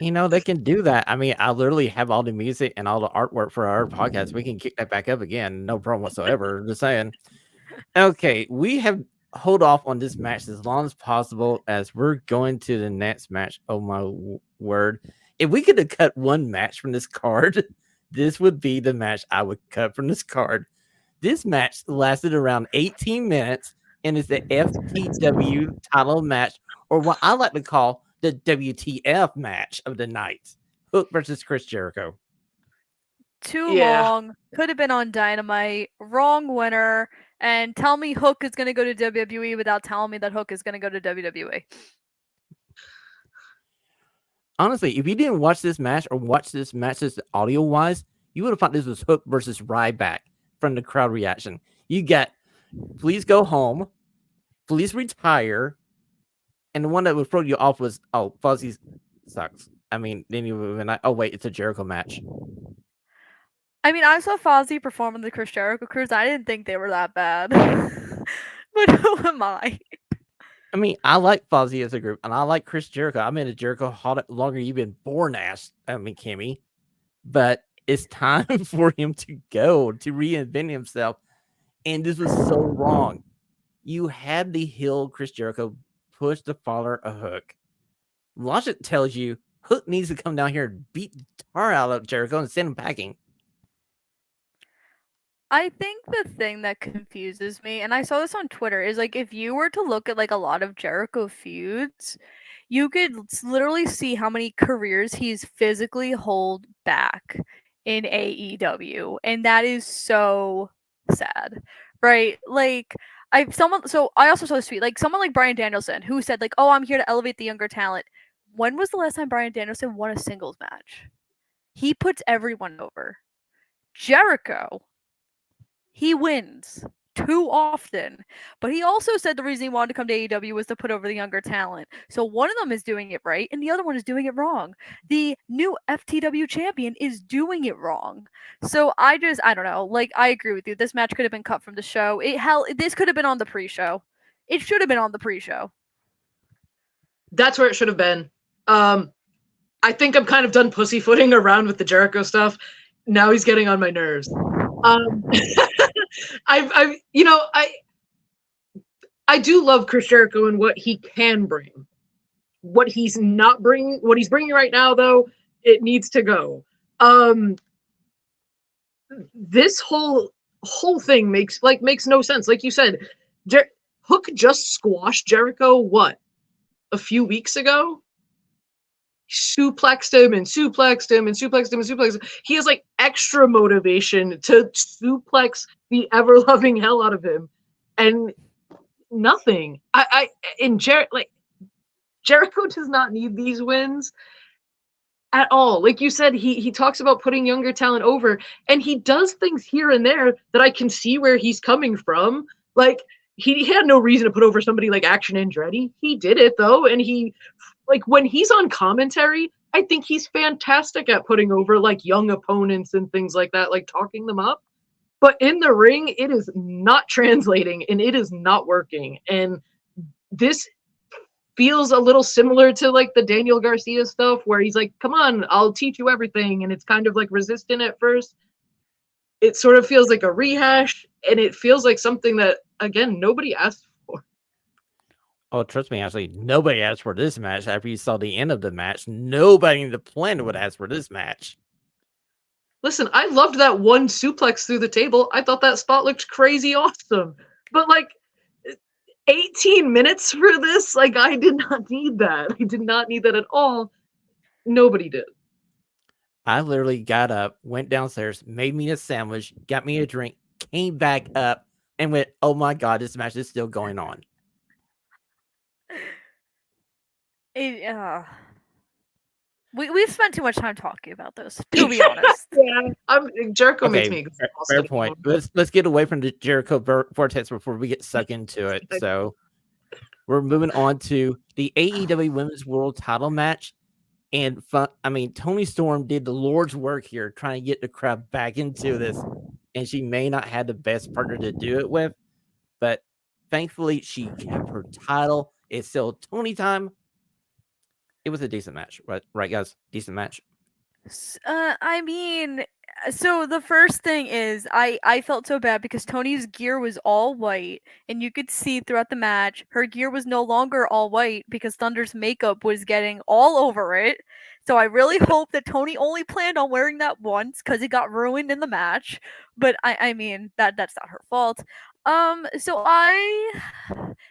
They can do that. I mean, I literally have all the music and all the artwork for our podcast. We can kick that back up again. No problem whatsoever. Just saying. Okay, we have hold off on this match as long as possible as we're going to the next match. Oh my word. If we could have cut one match from this card, this would be the match I would cut from this card. This match lasted around 18 minutes and is the FTW title match, or what I like to call the WTF match of the night. Hook versus Chris Jericho. Too long. Could have been on Dynamite. Wrong winner. And tell me Hook is going to go to WWE without telling me that Hook is going to go to WWE. Honestly, if you didn't watch this match or watch this match just audio-wise, you would have thought this was Hook versus Ryback from the crowd reaction. You get, please go home, please retire, and the one that would throw you off was, oh, Fuzzy sucks. I mean, then you would have been like, oh, wait, it's a Jericho match. I mean, I saw Fozzy perform in the Chris Jericho cruise. I didn't think they were that bad. But who am I? I mean, I like Fozzy as a group, and I like Chris Jericho. I'm in a Jericho longer you've been born, Kimmy. But it's time for him to go, to reinvent himself. And this was so wrong. You had the heel Chris Jericho push the father a Hook. Logic tells you Hook needs to come down here and beat the tar out of Jericho and send him packing. I think the thing that confuses me, and I saw this on Twitter, is like if you were to look at like a lot of Jericho feuds, you could literally see how many careers he's physically held back in AEW, and that is so sad, right? Like I also saw this tweet, like someone like Bryan Danielson who said like, "Oh, I'm here to elevate the younger talent." When was the last time Bryan Danielson won a singles match? He puts everyone over. Jericho, he wins too often. But he also said the reason he wanted to come to AEW was to put over the younger talent. So one of them is doing it right, and the other one is doing it wrong. The new FTW champion is doing it wrong. So I don't know. Like, I agree with you. This match could have been cut from the show. This could have been on the pre-show. It should have been on the pre-show. That's where it should have been. I think I'm kind of done pussyfooting around with the Jericho stuff. Now he's getting on my nerves. I do love Chris Jericho and what he can bring. What he's bringing right now, though, it needs to go. This whole thing makes no sense. Like you said, Hook just squashed Jericho, a few weeks ago? Suplexed him and suplexed him and suplexed him and suplexed him. He has like extra motivation to suplex the ever-loving hell out of him. And nothing. Jericho does not need these wins at all. Like you said, he talks about putting younger talent over, and he does things here and there that I can see where he's coming from. Like he had no reason to put over somebody like Action Andretti. He did it though, and he like when he's on commentary, I think he's fantastic at putting over like young opponents and things like that, like talking them up. But in the ring, it is not translating and it is not working. And this feels a little similar to like the Daniel Garcia stuff where he's like, come on, I'll teach you everything. And it's kind of like resistant at first. It sort of feels like a rehash, and it feels like something that, again, nobody asked for. Oh, trust me, actually, nobody asked for this match. After you saw the end of the match, nobody in the planet would ask for this match. Listen, I loved that one suplex through the table. I thought that spot looked crazy awesome. But like 18 minutes for this, like I did not need that. I did not need that at all. Nobody did. I literally got up, went downstairs, made me a sandwich, got me a drink, came back up, and went, oh my God, this match is still going on. We've spent too much time talking about this, to be honest. Yeah, Jericho makes me exhausted. Fair point. Let's get away from the Jericho vortex before we get sucked into it. So we're moving on to the AEW Women's World Title match. And Toni Storm did the Lord's work here, trying to get the crowd back into this. And she may not have the best partner to do it with, but thankfully she kept her title. It's still Toni time. It was a decent match, right, guys? Decent match. So the first thing is I felt so bad because Toni's gear was all white, and you could see throughout the match her gear was no longer all white because Thunder's makeup was getting all over it. So I really hope that Toni only planned on wearing that once because it got ruined in the match. But that's not her fault. So I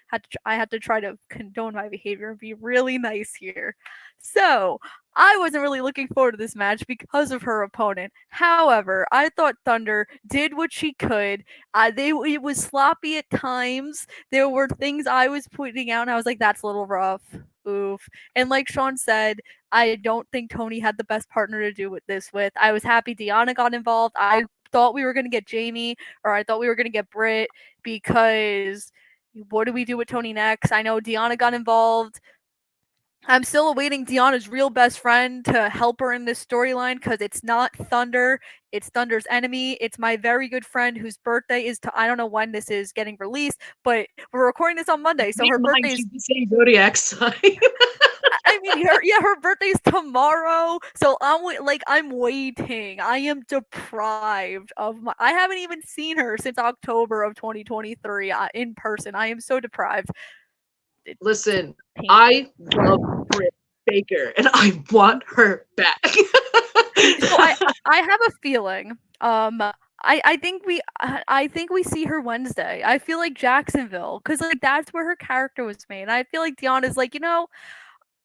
had to try to condone my behavior and be really nice here. So I wasn't really looking forward to this match because of her opponent. However, I thought Thunder did what she could. It was sloppy at times. There were things I was pointing out, and I was like, "That's a little rough." Oof. And like Shawn said, I don't think Toni had the best partner to do this with. I was happy Deonna got involved. I thought we were going to get Jamie, or I thought we were going to get Britt, because what do we do with Toni next? I know Deonna got involved. I'm still awaiting Deonna's real best friend to help her in this storyline because it's not Thunder. It's Thunder's enemy. It's my very good friend whose birthday is I don't know when this is getting released, but we're recording this on Monday, so her birthday is the same zodiac sign. her birthday's tomorrow, so I'm waiting. I am deprived of I haven't even seen her since October of 2023 in person. I am so deprived. Listen, I love Britt Baker, and I want her back. So I have a feeling. I think we see her Wednesday. I feel like Jacksonville, because like that's where her character was made. I feel like Deonna's like,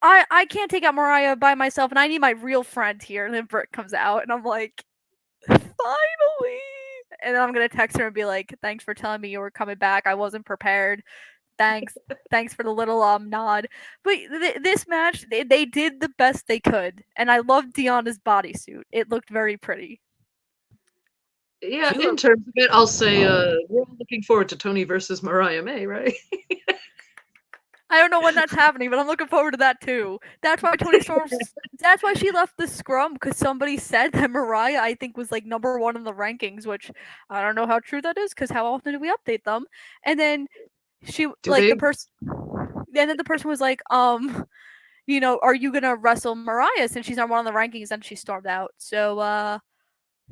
I can't take out Mariah by myself, and I need my real friend here. And then Britt comes out, and I'm like, finally. And then I'm gonna text her and be like, thanks for telling me you were coming back. I wasn't prepared. Thanks for the little nod. But this match, they did the best they could, and I loved Deonna's bodysuit. It looked very pretty. Yeah, in terms of it, I'll say we're all looking forward to Toni versus Mariah May, right? I don't know when that's happening, but I'm looking forward to that too. That's why Toni Storm. That's why she left the scrum, because somebody said that Mariah, I think, was like number 1 in the rankings, which I don't know how true that is, because how often do we update them? And then the person was like, are you gonna wrestle Mariah since she's not one of the rankings? And she stormed out. So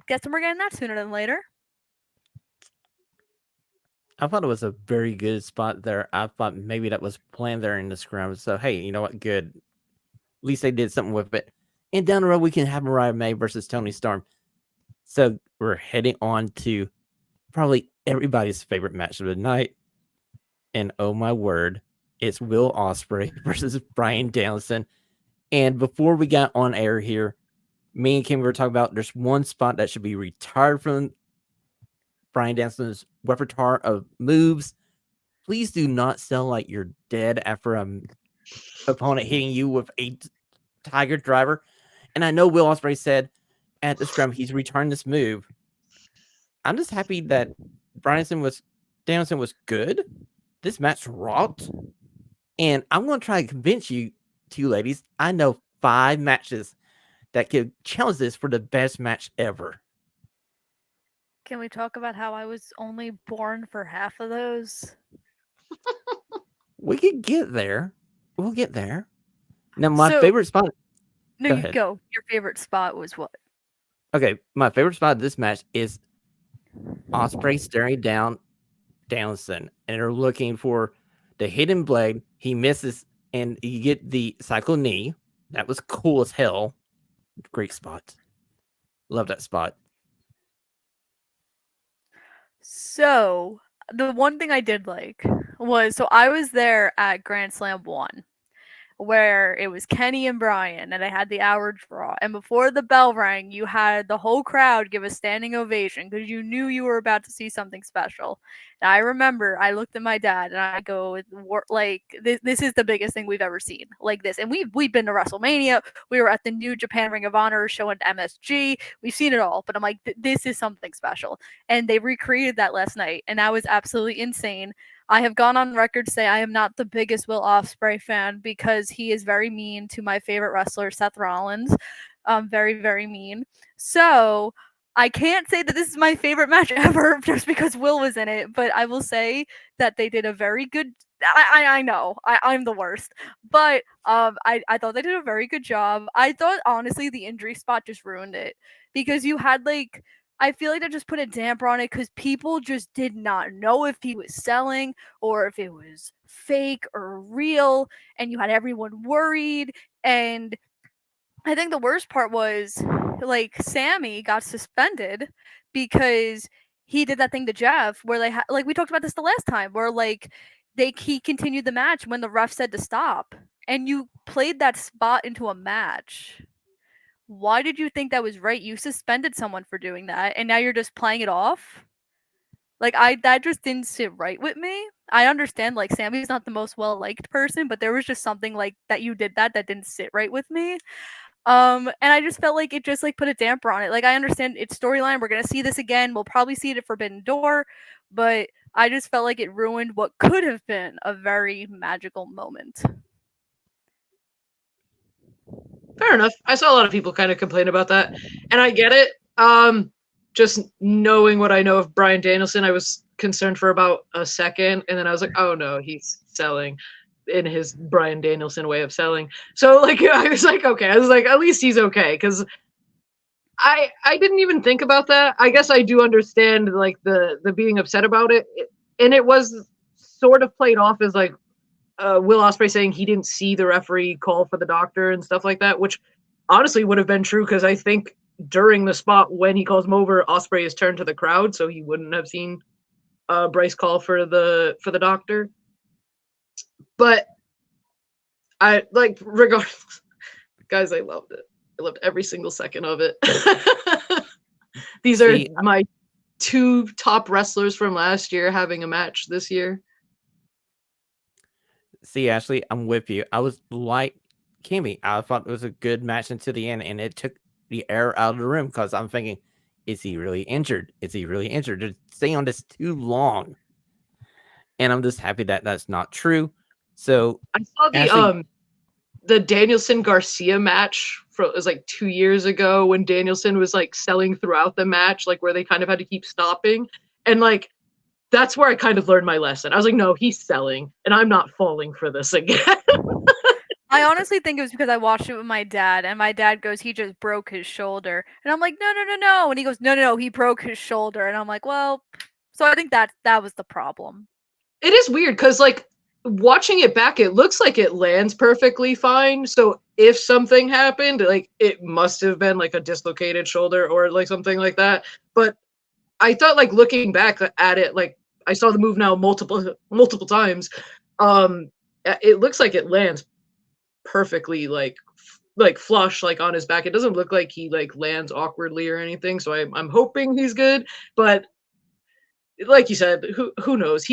guess we're getting that sooner than later. I thought it was a very good spot there. I thought maybe that was planned there in the scrum. So hey, you know what? Good. At least they did something with it. And down the road we can have Mariah May versus Toni Storm. So we're heading on to probably everybody's favorite match of the night. And oh my word, it's Will Ospreay versus Bryan Danielson. And before we got on air here, me and Kim were talking about there's one spot that should be retired from Bryan Danielson's repertoire of moves. Please do not sell like you're dead after a opponent hitting you with a Tiger Driver. And I know Will Ospreay said at the scrum he's returned this move. I'm just happy that Danielson was good. This match rocked. And I'm going to try to convince you two ladies, I know 5 matches that could challenge this for the best match ever. Can we talk about how I was only born for half of those? We could get there. We'll get there. Now, my favorite spot. No, you go. Your favorite spot was what? Okay, my favorite spot of this match is Ospreay staring down Danielson, and they're looking for the hidden blade. He misses, and you get the cycle knee. That was cool as hell. Great spot. Love that spot. So, the one thing I did like was, so I was there at Grand Slam 1, where it was Kenny and Brian, and I had the hour draw. And before the bell rang, you had the whole crowd give a standing ovation because you knew you were about to see something special. And I remember I looked at my dad and I go, like, this is the biggest thing we've ever seen, like this. And we've been to WrestleMania. We were at the New Japan Ring of Honor show at MSG. We've seen it all, but I'm like, this is something special. And they recreated that last night, and that was absolutely insane. I have gone on record to say I am not the biggest Will Ospreay fan because he is very mean to my favorite wrestler, Seth Rollins. Very, very mean. So I can't say that this is my favorite match ever just because Will was in it, but I will say that they did a very good. I know I'm the worst, but I thought they did a very good job. I thought honestly the injury spot just ruined it because you had like. I feel like that just put a damper on it because people just did not know if he was selling or if it was fake or real, and you had everyone worried. And I think the worst part was like Sammy got suspended because he did that thing to Jeff where they like we talked about this the last time where like he continued the match when the ref said to stop, and you played that spot into a match. Why did you think that was right? You suspended someone for doing that, and now you're just playing it off? Like, that just didn't sit right with me. I understand, like, Sammy's not the most well-liked person, but there was just something, like, that you did that didn't sit right with me. And I just felt like it just, like, put a damper on it. Like, I understand it's storyline. We're gonna see this again. We'll probably see it at Forbidden Door, but I just felt like it ruined what could have been a very magical moment. Fair enough. I saw a lot of people kind of complain about that, and I get it. Just knowing what I know of Bryan Danielson, I was concerned for about a second, and then I was like, oh no, he's selling in his Bryan Danielson way of selling. So like, I was like, okay. I was like, at least he's okay, because I didn't even think about that. I guess I do understand like the being upset about it, and it was sort of played off as like Will Ospreay saying he didn't see the referee call for the doctor and stuff like that, which honestly would have been true because I think during the spot when he calls him over, Ospreay is turned to the crowd, so he wouldn't have seen Bryce call for the doctor. But I like regardless, guys, I loved it. I loved every single second of it. These are my 2 top wrestlers from last year having a match this year. See, Ashley, I'm with you. I was like Kimmy. I thought it was a good match until the end, and it took the air out of the room because I'm thinking, is he really injured? Is he really injured? They're staying on this too long. And I'm just happy that that's not true. So I saw the Danielson Garcia match it was like 2 years ago when Danielson was like selling throughout the match, like where they kind of had to keep stopping. And like, that's where I kind of learned my lesson. I was like, no, he's selling, and I'm not falling for this again. I honestly think it was because I watched it with my dad, and my dad goes, he just broke his shoulder. And I'm like, no. And he goes, no, he broke his shoulder. And I'm like, well, so I think that was the problem. It is weird because like watching it back, it looks like it lands perfectly fine. So if something happened, like it must have been like a dislocated shoulder or like something like that. But I thought like looking back at it, like I saw the move now multiple times. It looks like it lands perfectly, like flush, like on his back. It doesn't look like he like lands awkwardly or anything. So I'm hoping he's good. But like you said, who knows?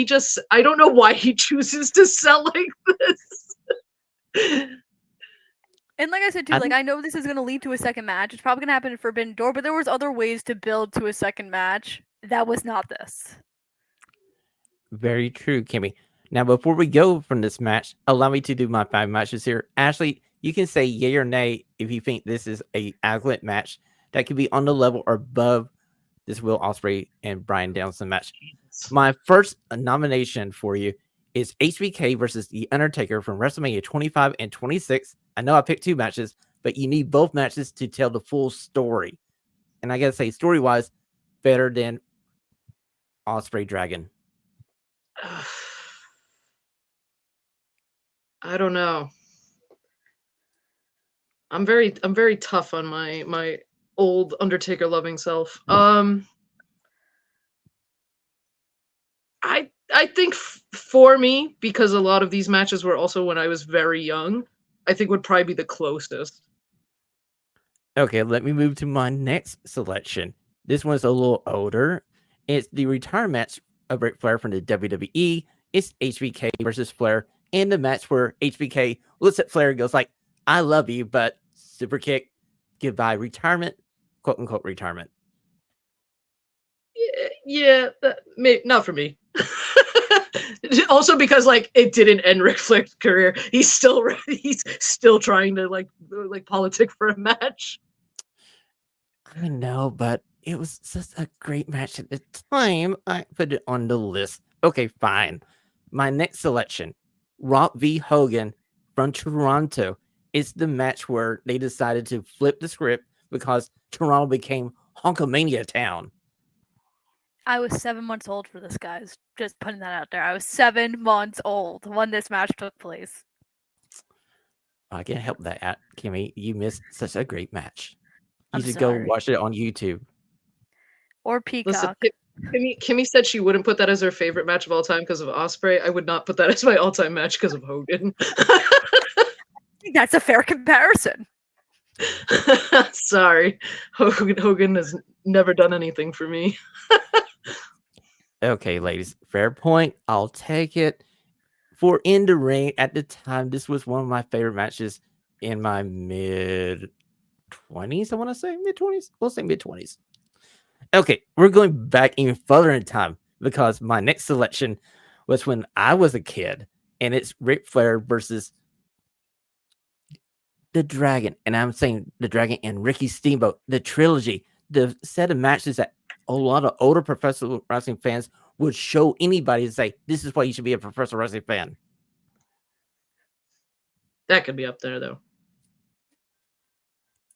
I don't know why he chooses to sell like this. And like I said too, I like think I know this is gonna lead to a second match. It's probably gonna happen in Forbidden Door, but there was other ways to build to a second match. That was not this. very true, Kimmy. Now, before we go from this match, allow me to do my 5 matches here. Ashley, you can say yay or nay if you think this is a adequate match that could be on the level or above this Will Ospreay and Bryan Danielson match. My first nomination for you is HBK versus The Undertaker from WrestleMania 25 and 26. I know I picked 2 matches, but you need both matches to tell the full story. And I gotta say, story-wise, better than Ospreay Dragon. I don't know. I'm very tough on my old Undertaker loving self. I think for me, because a lot of these matches were also when I was very young, I think would probably be the closest. Okay, let me move to my next selection. This one's a little older. It's the retirement match of Ric Flair from the WWE. It's HBK versus Flair. In the match where HBK looks at Flair and goes like, I love you, but super kick, goodbye, retirement, quote unquote retirement. Yeah, not for me. Also because like it didn't end Ric Flair's career. He's still trying to like politic for a match. I know, but it was such a great match at the time. I put it on the list. Okay, fine. My next selection, Rock v. Hogan from Toronto. It's the match where they decided to flip the script because Toronto became Hulkamania town. I was 7 months old for this, guys. Just putting that out there. I was 7 months old when this match took place. I can't help that, Kimmy. You missed such a great match. You I'm should go sorry. watch it on YouTube. Or Listen, Peacock. Kimmy said she wouldn't put that as her favorite match of all time because of Ospreay. I would not put that as my all-time match because of Hogan. I think that's a fair comparison. Sorry, Hogan has never done anything for me. Okay, ladies, fair point. I'll take it. For In the Ring, at the time, this was one of my favorite matches in my mid 20s. I want to say mid 20s. We'll say mid 20s. Okay, we're going back even further in time because my next selection was when I was a kid, and it's Ric Flair versus the Dragon. And I'm saying the Dragon and Ricky Steamboat, the trilogy, the set of matches that a lot of older professional wrestling fans would show anybody and say, this is why you should be a professional wrestling fan. That could be up there, though.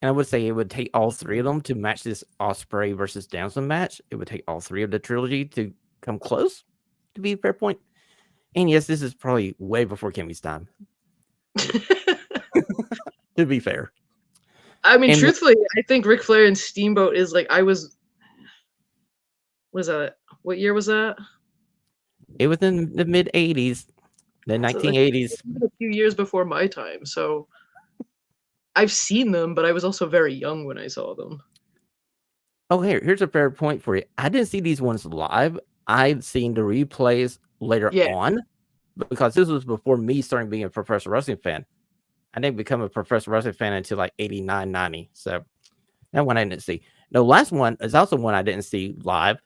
And I would say it would take all 3 of them to match this Ospreay versus Danielson match. It would take all 3 of the trilogy to come close, to be a fair point. And yes, this is probably way before Kimmy's time. To be fair. I mean, And truthfully, I think Ric Flair and Steamboat is like what year was that? it was in the mid 80s, the 1980s. A few years before my time, so I've seen them, but I was also very young when I saw them. Oh, here's a fair point for you. I didn't see these ones live. I've seen the replays later on because this was before me starting being a professional wrestling fan. I didn't become a professional wrestling fan until like 89, 90. So that one I didn't see. The last one is also one I didn't see live,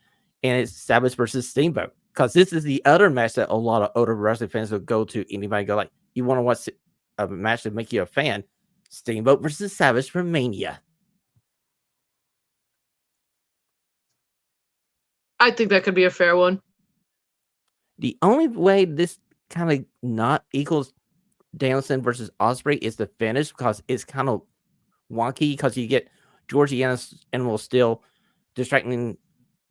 and it's Savage versus Steamboat. Because this is the other match that a lot of older wrestling fans would go to. Anybody go like, you want to watch a match to make you a fan? Steamboat versus Savage from Mania. I think that could be a fair one. The only way this kind of not equals Danielson versus Ospreay is the finish because it's kind of wonky because you get Georgiana's Animal Steel distracting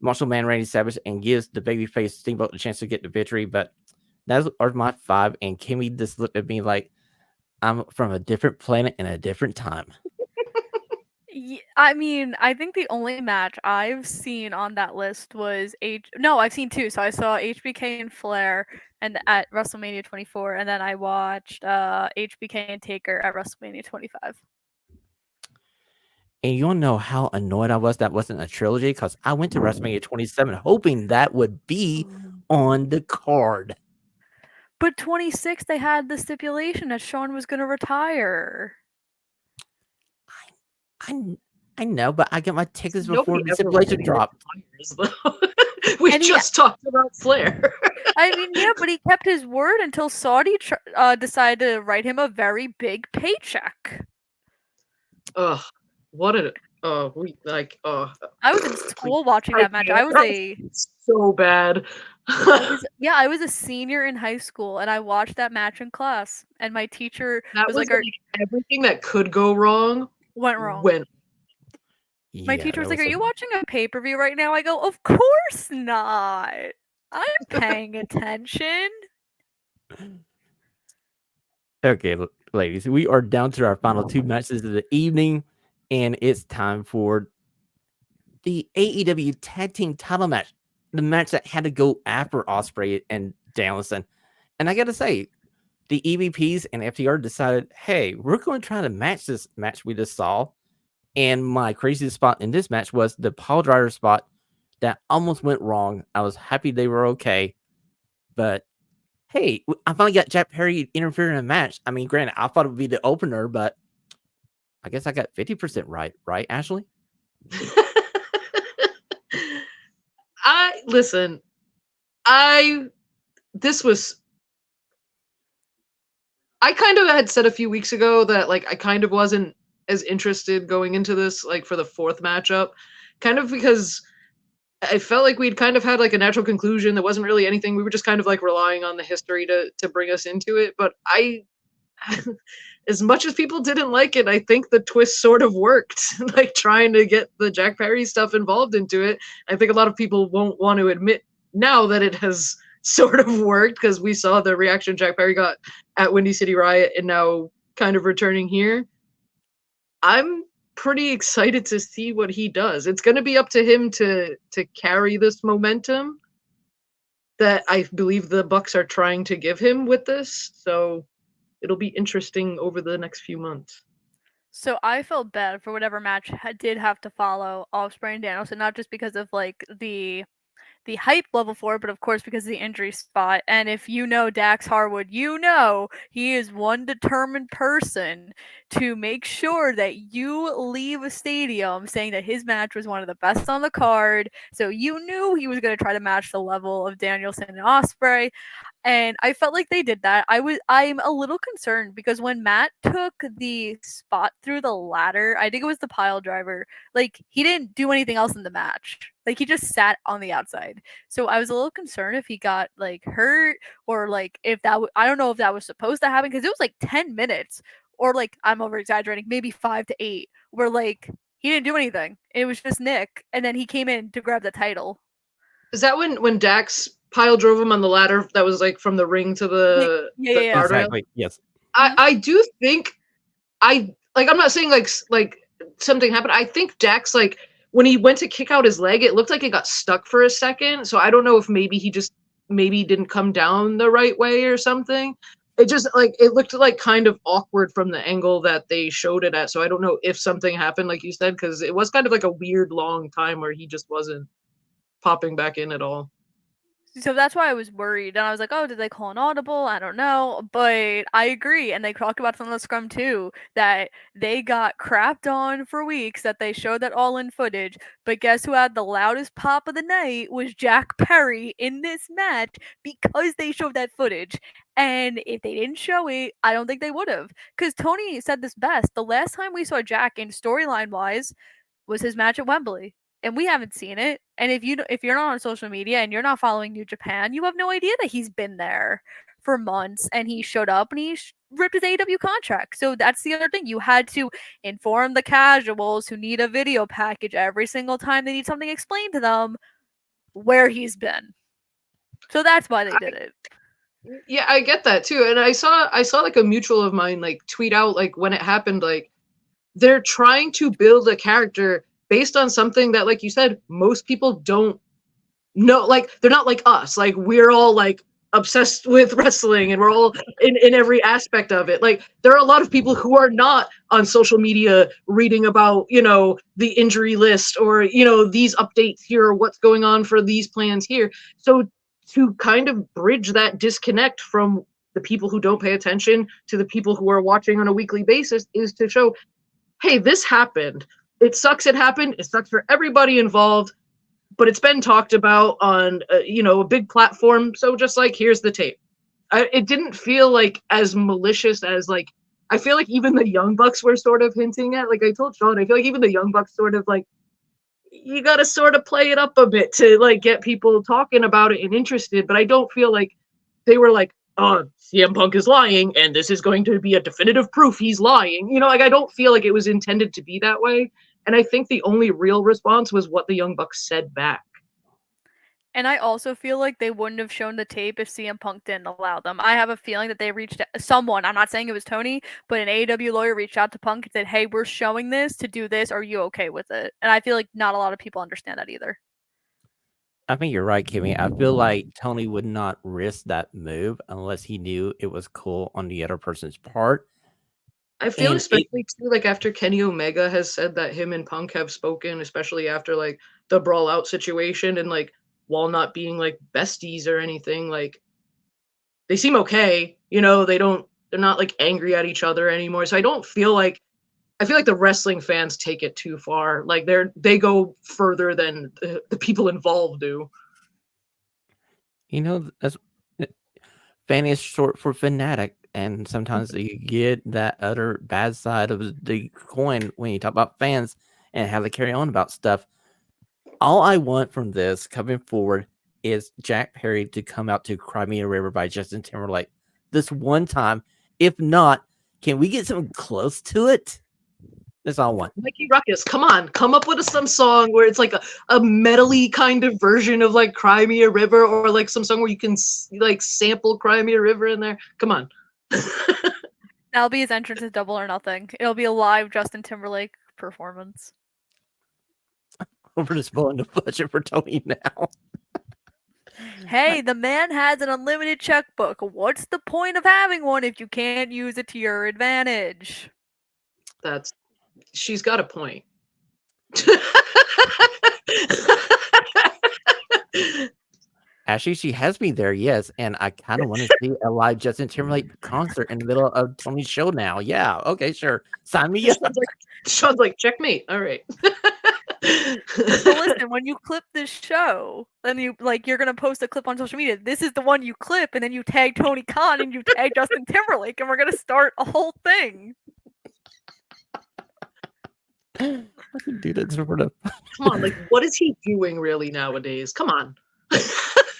Marshall Man Randy Savage and gives the babyface Steamboat a chance to get the victory. But those are my 5. And Kimmy just looked at me like I'm from a different planet in a different time. I mean, I think the only match I've seen on that list was I've seen 2. So I saw HBK and Flair and at WrestleMania 24, and then I watched HBK and Taker at WrestleMania 25. And you want to know how annoyed I was that wasn't a trilogy? Because I went to WrestleMania 27 hoping that would be on the card. But 26, they had the stipulation that Shawn was going to retire. I know, but I got my tickets before Nobody the ever stipulation really dropped. retires, though. We And he- just talked about Flair. I mean, yeah, but he kept his word until Saudi decided to write him a very big paycheck. Ugh, what a we like I was in school watching I that match. can't. It's so bad. I was a senior in high school, and I watched that match in class. And my teacher That was was like, everything that could go wrong went wrong. went. My Yeah, teacher was that like, "Are so you bad. watching a pay-per-view right now?" I go, "Of course not. I'm paying attention." Okay, ladies, we are down to our final two matches of the evening, and it's time for the AEW Tag Team Title match, the match that had to go after Ospreay and Danielson. And I got to say, the EVPs and FTR decided, hey, we're going to try to match this match we just saw. And my craziest spot in this match was the pile driver spot that almost went wrong. I was happy they were okay, but hey, I finally got Jack Perry interfering in a match. I mean, granted, I thought it would be the opener, but I guess I got 50% right, Ashley? Listen, this was I kind of had said a few weeks ago that like I kind of wasn't as interested going into this like for the fourth matchup, kind of because I felt like we'd kind of had like a natural conclusion. There wasn't really anything. We were just kind of like relying on the history to bring us into it. But as much as people didn't like it, I think the twist sort of worked. Like trying to get the Jack Perry stuff involved into it. I think a lot of people won't want to admit now that it has sort of worked because we saw the reaction Jack Perry got at Windy City Riot and now kind of returning here. I'm pretty excited to see what he does. It's going to be up to him to carry this momentum that I believe the Bucks are trying to give him with this. So it'll be interesting over the next few months. So I felt bad for whatever match did have to follow Ospreay and Danielson, not just because of like the hype level for it, but of course because of the injury spot. And if you know Dax Harwood, you know he is one determined person to make sure that you leave a stadium saying that his match was one of the best on the card. So you knew he was going to try to match the level of Danielson and Ospreay. And I felt like they did that. I'm a little concerned because when Matt took the spot through the ladder, I think it was the pile driver, like he didn't do anything else in the match. Like he just sat on the outside. So I was a little concerned if he got like hurt or like if I don't know if that was supposed to happen because it was like 10 minutes or like I'm over exaggerating, maybe 5 to 8 where like he didn't do anything. It was just Nick and then he came in to grab the title. Is that when Dax pile drove him on the ladder that was like from the ring to the Yeah. guardrail? Exactly. Yes. I do think I'm not saying like something happened. I think Dax like when he went to kick out his leg, it looked like it got stuck for a second. So I don't know if maybe he just didn't come down the right way or something. It just like it looked like kind of awkward from the angle that they showed it at. So I don't know if something happened, like you said, because it was kind of like a weird long time where he just wasn't popping back in at all. So that's why I was worried. And I was like, oh, did they call an audible? I don't know. But I agree. And they talked about this on the scrum too, that they got crapped on for weeks, that they showed that all in footage. But guess who had the loudest pop of the night was Jack Perry in this match because they showed that footage. And if they didn't show it, I don't think they would have. Because Tony said this best. The last time we saw Jack in storyline wise was his match at Wembley. And we haven't seen it. And if you're not on social media and you're not following New Japan, you have no idea that he's been there for months and he showed up and he ripped his AEW contract. So that's the other thing. You had to inform the casuals who need a video package every single time they need something explained to them where he's been. So that's why they did it. Yeah, I get that too. And I saw like a mutual of mine like tweet out like when it happened, like they're trying to build a character based on something that, like you said, most people don't know. Like they're not like us. Like we're all like obsessed with wrestling and we're all in every aspect of it. Like there are a lot of people who are not on social media reading about, the injury list or, these updates here or what's going on for these plans here. So to kind of bridge that disconnect from the people who don't pay attention to the people who are watching on a weekly basis is to show hey, this happened. It sucks it happened. It sucks for everybody involved, but it's been talked about on, a big platform. So just like, here's the tape. It didn't feel like as malicious as like, I feel like even the Young Bucks were sort of hinting at, like I told Shawn, I feel like even the Young Bucks sort of like, you got to sort of play it up a bit to like get people talking about it and interested. But I don't feel like they were like, oh, CM Punk is lying and this is going to be a definitive proof he's lying. Like I don't feel like it was intended to be that way. And I think the only real response was what the Young Bucks said back. And I also feel like they wouldn't have shown the tape if CM Punk didn't allow them. I have a feeling that they reached someone, I'm not saying it was Tony, but an AEW lawyer reached out to Punk and said, hey, we're showing this to do this. Are you okay with it? And I feel like not a lot of people understand that either. I think you're right, Kimmy. I feel like Tony would not risk that move unless he knew it was cool on the other person's part. I feel especially too, like after Kenny Omega has said that him and Punk have spoken, especially after like the brawl out situation, and like while not being like besties or anything, like they seem okay. They're not like angry at each other anymore. So I feel like the wrestling fans take it too far. Like they go further than the people involved do. That's fan is short for fanatic, and sometimes you get that other bad side of the coin when you talk about fans and how they carry on about stuff. All I want from this coming forward is Jack Perry to come out to Cry Me a River by Justin Timberlake this one time. If not, can we get something close to it? That's all I want. Mikey Ruckus, come on, come up with some song where it's like a medley kind of version of like Cry Me a River, or like some song where you can like sample Cry Me a River in there. Come on. That'll be his entrance to Double or Nothing. It'll be a live Justin Timberlake performance. We're just blowing the budget for Tony now. Hey, the man has an unlimited checkbook. What's the point of having one if you can't use it to your advantage? She's got a point. Actually, she has me there, yes, and I kind of want to see a live Justin Timberlake concert in the middle of Tony's show now. Yeah, okay, sure. Sign me up. Sean's like, checkmate. All right. So listen, when you clip this show, then you're gonna post a clip on social media. This is the one you clip, and then you tag Tony Khan and you tag Justin Timberlake, and we're gonna start a whole thing. Dude, it's sort of. Come on, like, what is he doing really nowadays? Come on.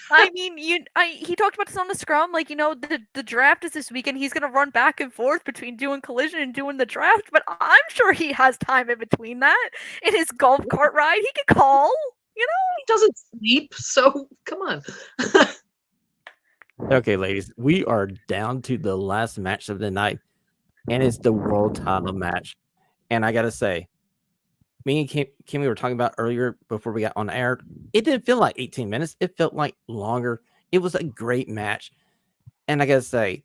I mean, he talked about this on the Scrum. Like, the draft is this weekend. He's gonna run back and forth between doing Collision and doing the draft. But I'm sure he has time in between that. In his golf cart ride, he could call. He doesn't sleep, so come on. Okay, ladies, we are down to the last match of the night, and it's the world title match. And I gotta say, me and Kimmy were talking about earlier before we got on air. It didn't feel like 18 minutes. It felt like longer. It was a great match. And I gotta say,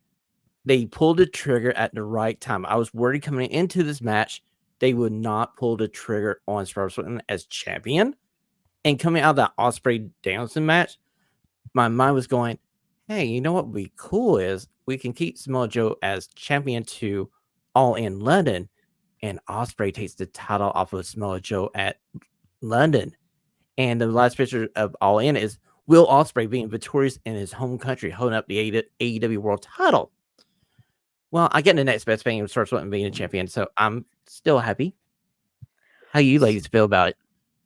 they pulled the trigger at the right time. I was worried coming into this match, they would not pull the trigger on Swerve as champion. And coming out of that Ospreay Danielson match, my mind was going, hey, you know what would be cool is we can keep Samoa Joe as champion to All In London, and Ospreay takes the title off of Samoa Joe at London. And the last picture of All In is Will Ospreay being victorious in his home country, holding up the AEW World title. Well, I get the next best thing starts with being a champion, so I'm still happy. How you ladies feel about it?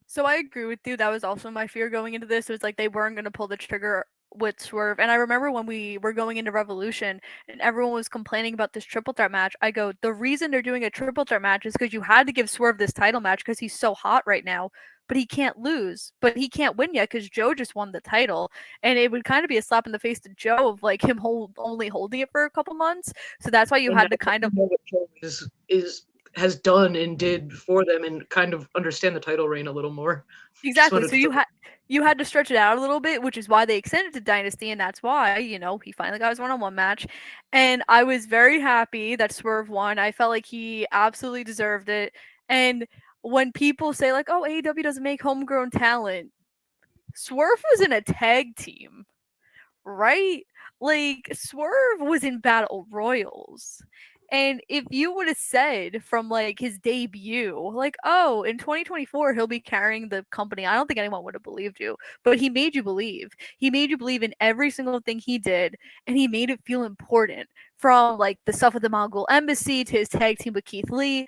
So I agree with you. That was also my fear going into this. It was like they weren't going to pull the trigger with Swerve. And I remember when we were going into Revolution and everyone was complaining about this triple threat match, I go, the reason they're doing a triple threat match is because you had to give Swerve this title match because he's so hot right now, but he can't lose, but he can't win yet because Joe just won the title. And it would kind of be a slap in the face to Joe of like him only holding it for a couple months. So that's why you had to kind of know what Joe has done and did for them and kind of understand the title reign a little more. Exactly. So you had to stretch it out a little bit, which is why they extended to Dynasty, and that's why, he finally got his one-on-one match. And I was very happy that Swerve won. I felt like he absolutely deserved it. And when people say like, oh, AEW doesn't make homegrown talent, Swerve was in a tag team, right? Like, Swerve was in Battle Royals. And if you would have said from like his debut, like, oh, in 2024 he'll be carrying the company, I don't think anyone would have believed you. But he made you believe. He made you believe in every single thing he did, and he made it feel important. From like the stuff with the Mongol embassy to his tag team with Keith Lee,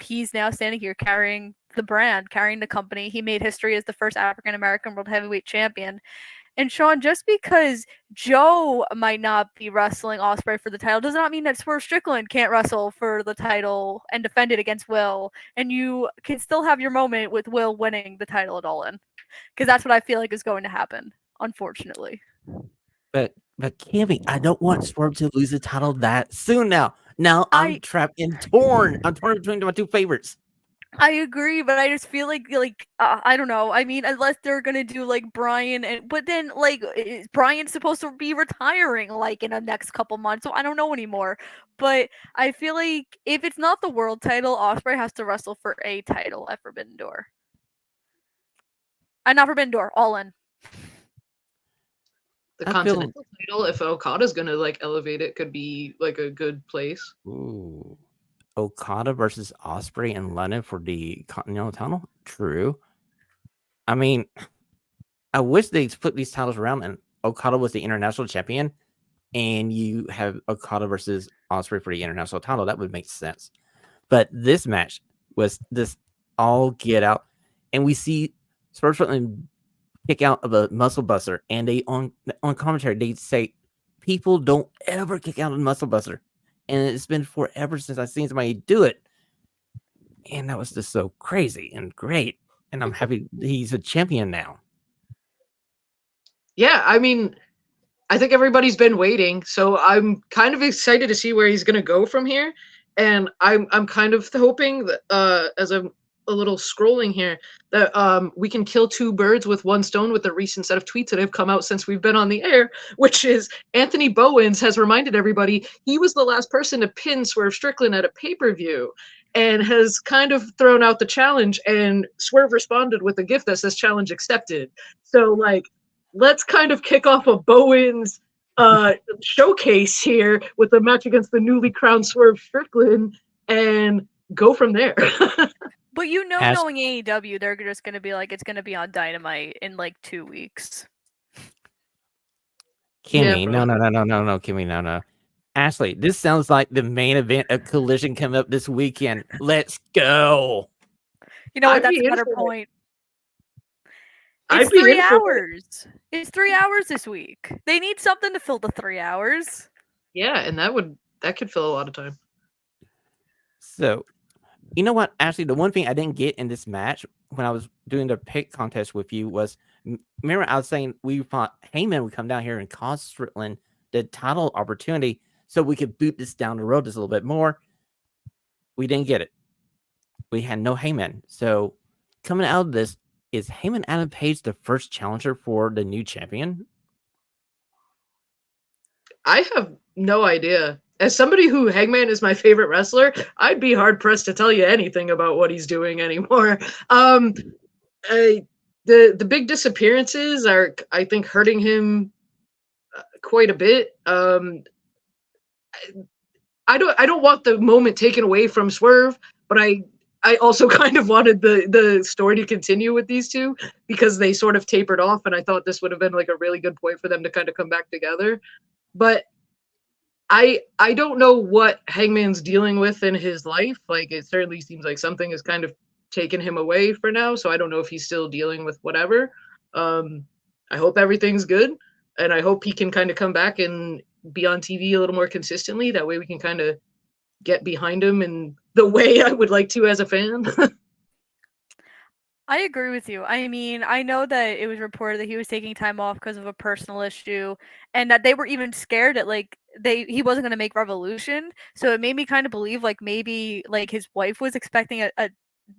he's now standing here carrying the brand, carrying the company. He made history as the first African American world heavyweight champion. And Sean, just because Joe might not be wrestling Ospreay for the title does not mean that Swerve Strickland can't wrestle for the title and defend it against Will. And you can still have your moment with Will winning the title at All In. Because that's what I feel like is going to happen, unfortunately. But Kimmy, I don't want Swerve to lose the title that soon now. Now I'm trapped and torn. I'm torn between my two favorites. I agree, but I just feel like I don't know. I mean, unless they're gonna do like Brian, but then like Brian's supposed to be retiring like in the next couple months, so I don't know anymore. But I feel like if it's not the world title, Ospreay has to wrestle for a title at Forbidden Door. Not Forbidden Door, All In. The Continental title, if Okada's gonna like elevate it, could be like a good place. Ooh. Okada versus Ospreay in London for the Continental title? True. I mean, I wish they'd flip these titles around and Okada was the international champion and you have Okada versus Ospreay for the international title. That would make sense. But this match was this all get out. And we see Swerve Strickland kick out of a muscle buster. And they on commentary, they say, people don't ever kick out of a muscle buster. And it's been forever since I've seen somebody do it. And that was just so crazy and great. And I'm happy he's a champion now. Yeah, I mean, I think everybody's been waiting. So I'm kind of excited to see where he's going to go from here. And I'm kind of hoping that as I'm a little scrolling here, that we can kill two birds with one stone with the recent set of tweets that have come out since we've been on the air, which is Anthony Bowens has reminded everybody he was the last person to pin Swerve Strickland at a pay-per-view and has kind of thrown out the challenge, and Swerve responded with a gift that says challenge accepted. So like, let's kind of kick off a Bowens showcase here with the match against the newly crowned Swerve Strickland and go from there. But knowing AEW, they're just going to be like, it's going to be on Dynamite in like 2 weeks. Kimmy, no, Kimmy, no. Ashlee, this sounds like the main event of Collision coming up this weekend. Let's go. You know what? That's a better point. It's 3 hours. It's 3 hours this week. They need something to fill the 3 hours. Yeah, and that could fill a lot of time. So, you know what? Actually, the one thing I didn't get in this match when I was doing the pick contest with you was, remember I was saying we thought Heyman would come down here and cost Strickland the title opportunity so we could boot this down the road just a little bit more. We didn't get it. We had no Heyman. So coming out of this, is Heyman Adam Page the first challenger for the new champion? I have no idea. As somebody who Hangman is my favorite wrestler, I'd be hard pressed to tell you anything about what he's doing anymore. The big disappearances are, I think, hurting him quite a bit. I don't want the moment taken away from Swerve, but I also kind of wanted the story to continue with these two because they sort of tapered off, and I thought this would have been like a really good point for them to kind of come back together. But I don't know what Hangman's dealing with in his life. Like, it certainly seems like something has kind of taken him away for now. So I don't know if he's still dealing with whatever. I hope everything's good, and I hope he can kind of come back and be on TV a little more consistently. That way we can kind of get behind him in the way I would like to as a fan. I agree with you. I mean, I know that it was reported that he was taking time off because of a personal issue, and that they were even scared that like he wasn't going to make Revolution. So it made me kind of believe like maybe like his wife was expecting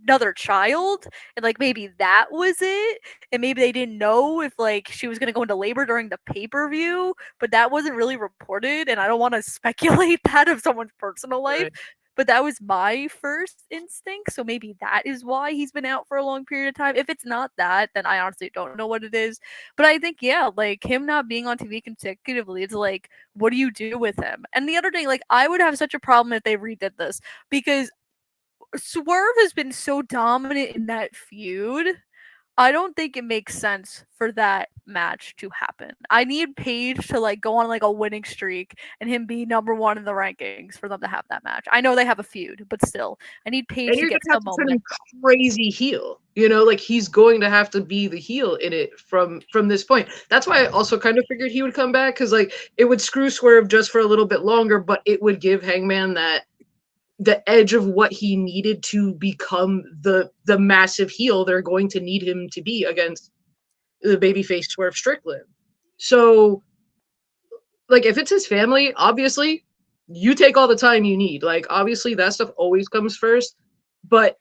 another child, and like maybe that was it, and maybe they didn't know if like she was going to go into labor during the pay-per-view, but that wasn't really reported, and I don't want to speculate that of someone's personal life. Right. but that was my first instinct. So maybe that is why he's been out for a long period of time. If it's not that, then I honestly don't know what it is. But I think, yeah, like him not being on TV consecutively, it's like, what do you do with him? And the other thing, like, I would have such a problem if they redid this because Swerve has been so dominant in that feud. I don't think it makes sense for that match to happen. I need Paige to like go on like a winning streak and him be number one in the rankings for them to have that match. I know they have a feud, but still, I need Paige And to you're get gonna have some to turn momentum. him crazy heel. You know, like he's going to have to be the heel in it from this point. That's why I also kind of figured he would come back, because like it would screw Swerve just for a little bit longer, but it would give Hangman that the edge of what he needed to become the massive heel they're going to need him to be against the babyface Swerve Strickland. So, like, if it's his family, obviously, you take all the time you need. Like, obviously, that stuff always comes first. But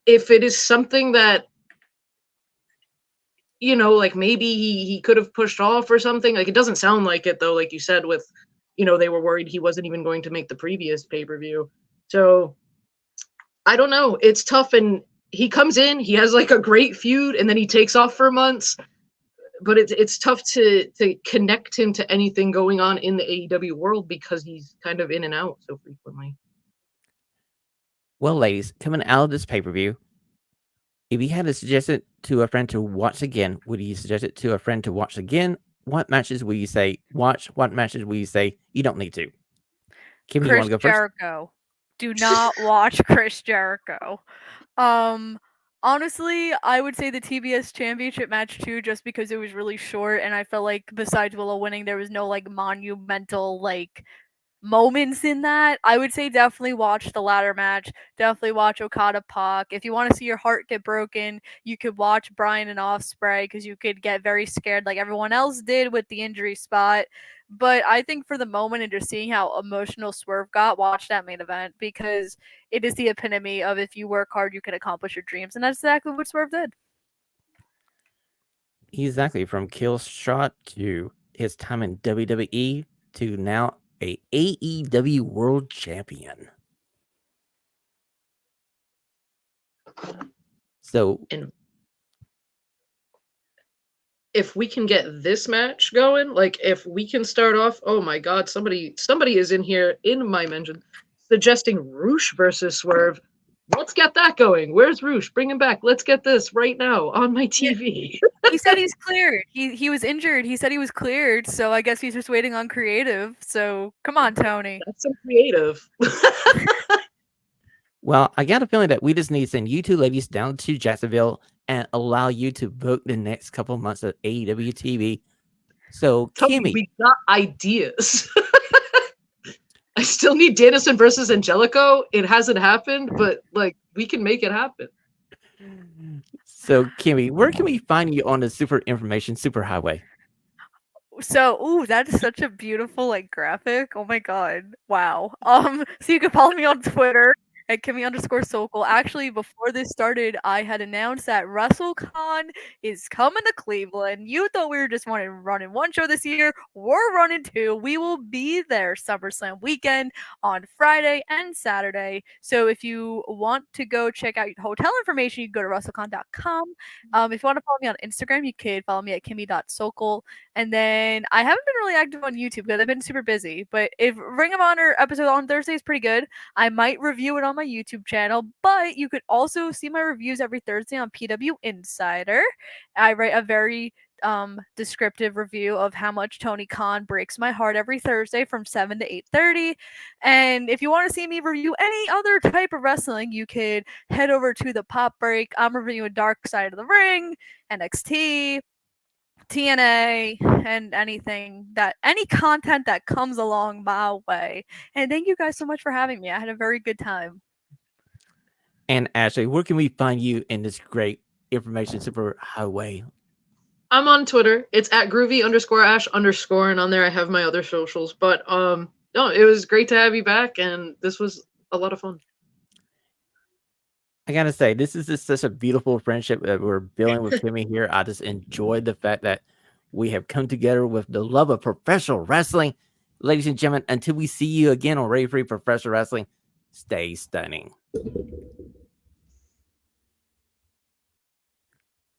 if it is something that, you know, like maybe he could have pushed off or something, like it doesn't sound like it though, like you said, with, you know, they were worried he wasn't even going to make the previous pay-per-view. So I don't know. It's tough, and he comes in, he has like a great feud, and then he takes off for months. But it's tough to connect him to anything going on in the AEW world because he's kind of in and out so frequently. Well, ladies, coming out of this pay-per-view, if you had to suggest it to a friend to watch again, would you suggest it to a friend to watch again? What matches will you say watch? What matches will you say you don't need to? Kimmy, you want Chris to go first? Jericho. Do not watch Chris Jericho. Honestly, I would say the TBS Championship match too, just because it was really short, and I felt like besides Willow winning, there was no like monumental like moments in that. I would say definitely watch the ladder match. Definitely watch Okada Pac. If you want to see your heart get broken, you could watch Bryan and Ospreay because you could get very scared like everyone else did with the injury spot. But I think for the moment and just seeing how emotional Swerve got, watch that main event because it is the epitome of if you work hard, you can accomplish your dreams. And that's exactly what Swerve did. Exactly. From Kill Shot to his time in WWE to now a AEW World Champion. So, And if we can get this match going, like if we can start off, oh my god, somebody is in here in my mention suggesting Roosh versus Swerve. Let's get that going. Where's Roosh? Bring him back. Let's get this right now on my TV. He said he's cleared. He was injured. He said he was cleared, so I guess he's just waiting on creative. So come on, Tony. That's some creative. well, I got a feeling that we just need to send you two ladies down to Jacksonville and allow you to book the next couple months of AEW TV. So, Tony, Kimmy, we got ideas. I still need Danielson versus Angelico. It hasn't happened, but like we can make it happen. So, Kimmy, where can we find you on the Super Information Superhighway? So, ooh, that is such a beautiful like graphic. Oh my god. Wow. So you can follow me on Twitter at Kimmy_Sokol. Actually, before this started, I had announced that WrestleCon is coming to Cleveland. You thought we were just running one show this year. We're running two. We will be there SummerSlam weekend on Friday and Saturday. So if you want to go check out hotel information, you can go to WrestleCon.com. If you want to follow me on Instagram, you could follow me at Kimmy.Sokol. And then I haven't been really active on YouTube because I've been super busy. But if Ring of Honor episode on Thursday is pretty good, I might review it on my YouTube channel. But you could also see my reviews every Thursday on PW Insider. I write a very descriptive review of how much Tony Khan breaks my heart every Thursday from 7 to 8:30. And if you want to see me review any other type of wrestling, you could head over to the Pop Break. I'm reviewing Dark Side of the Ring, NXT, TNA, and any content that comes along my way. And thank you guys so much for having me. I had a very good time. And Ashley, where can we find you in this great information superhighway? I'm on Twitter. It's at groovy_ash_, and on there I have my other socials. But no, it was great to have you back, and this was a lot of fun. I gotta say, this is just such a beautiful friendship that we're building with Kimmy here. I just enjoyed the fact that we have come together with the love of professional wrestling. Ladies and gentlemen, until we see you again on Ready Free Professional Wrestling, stay stunning.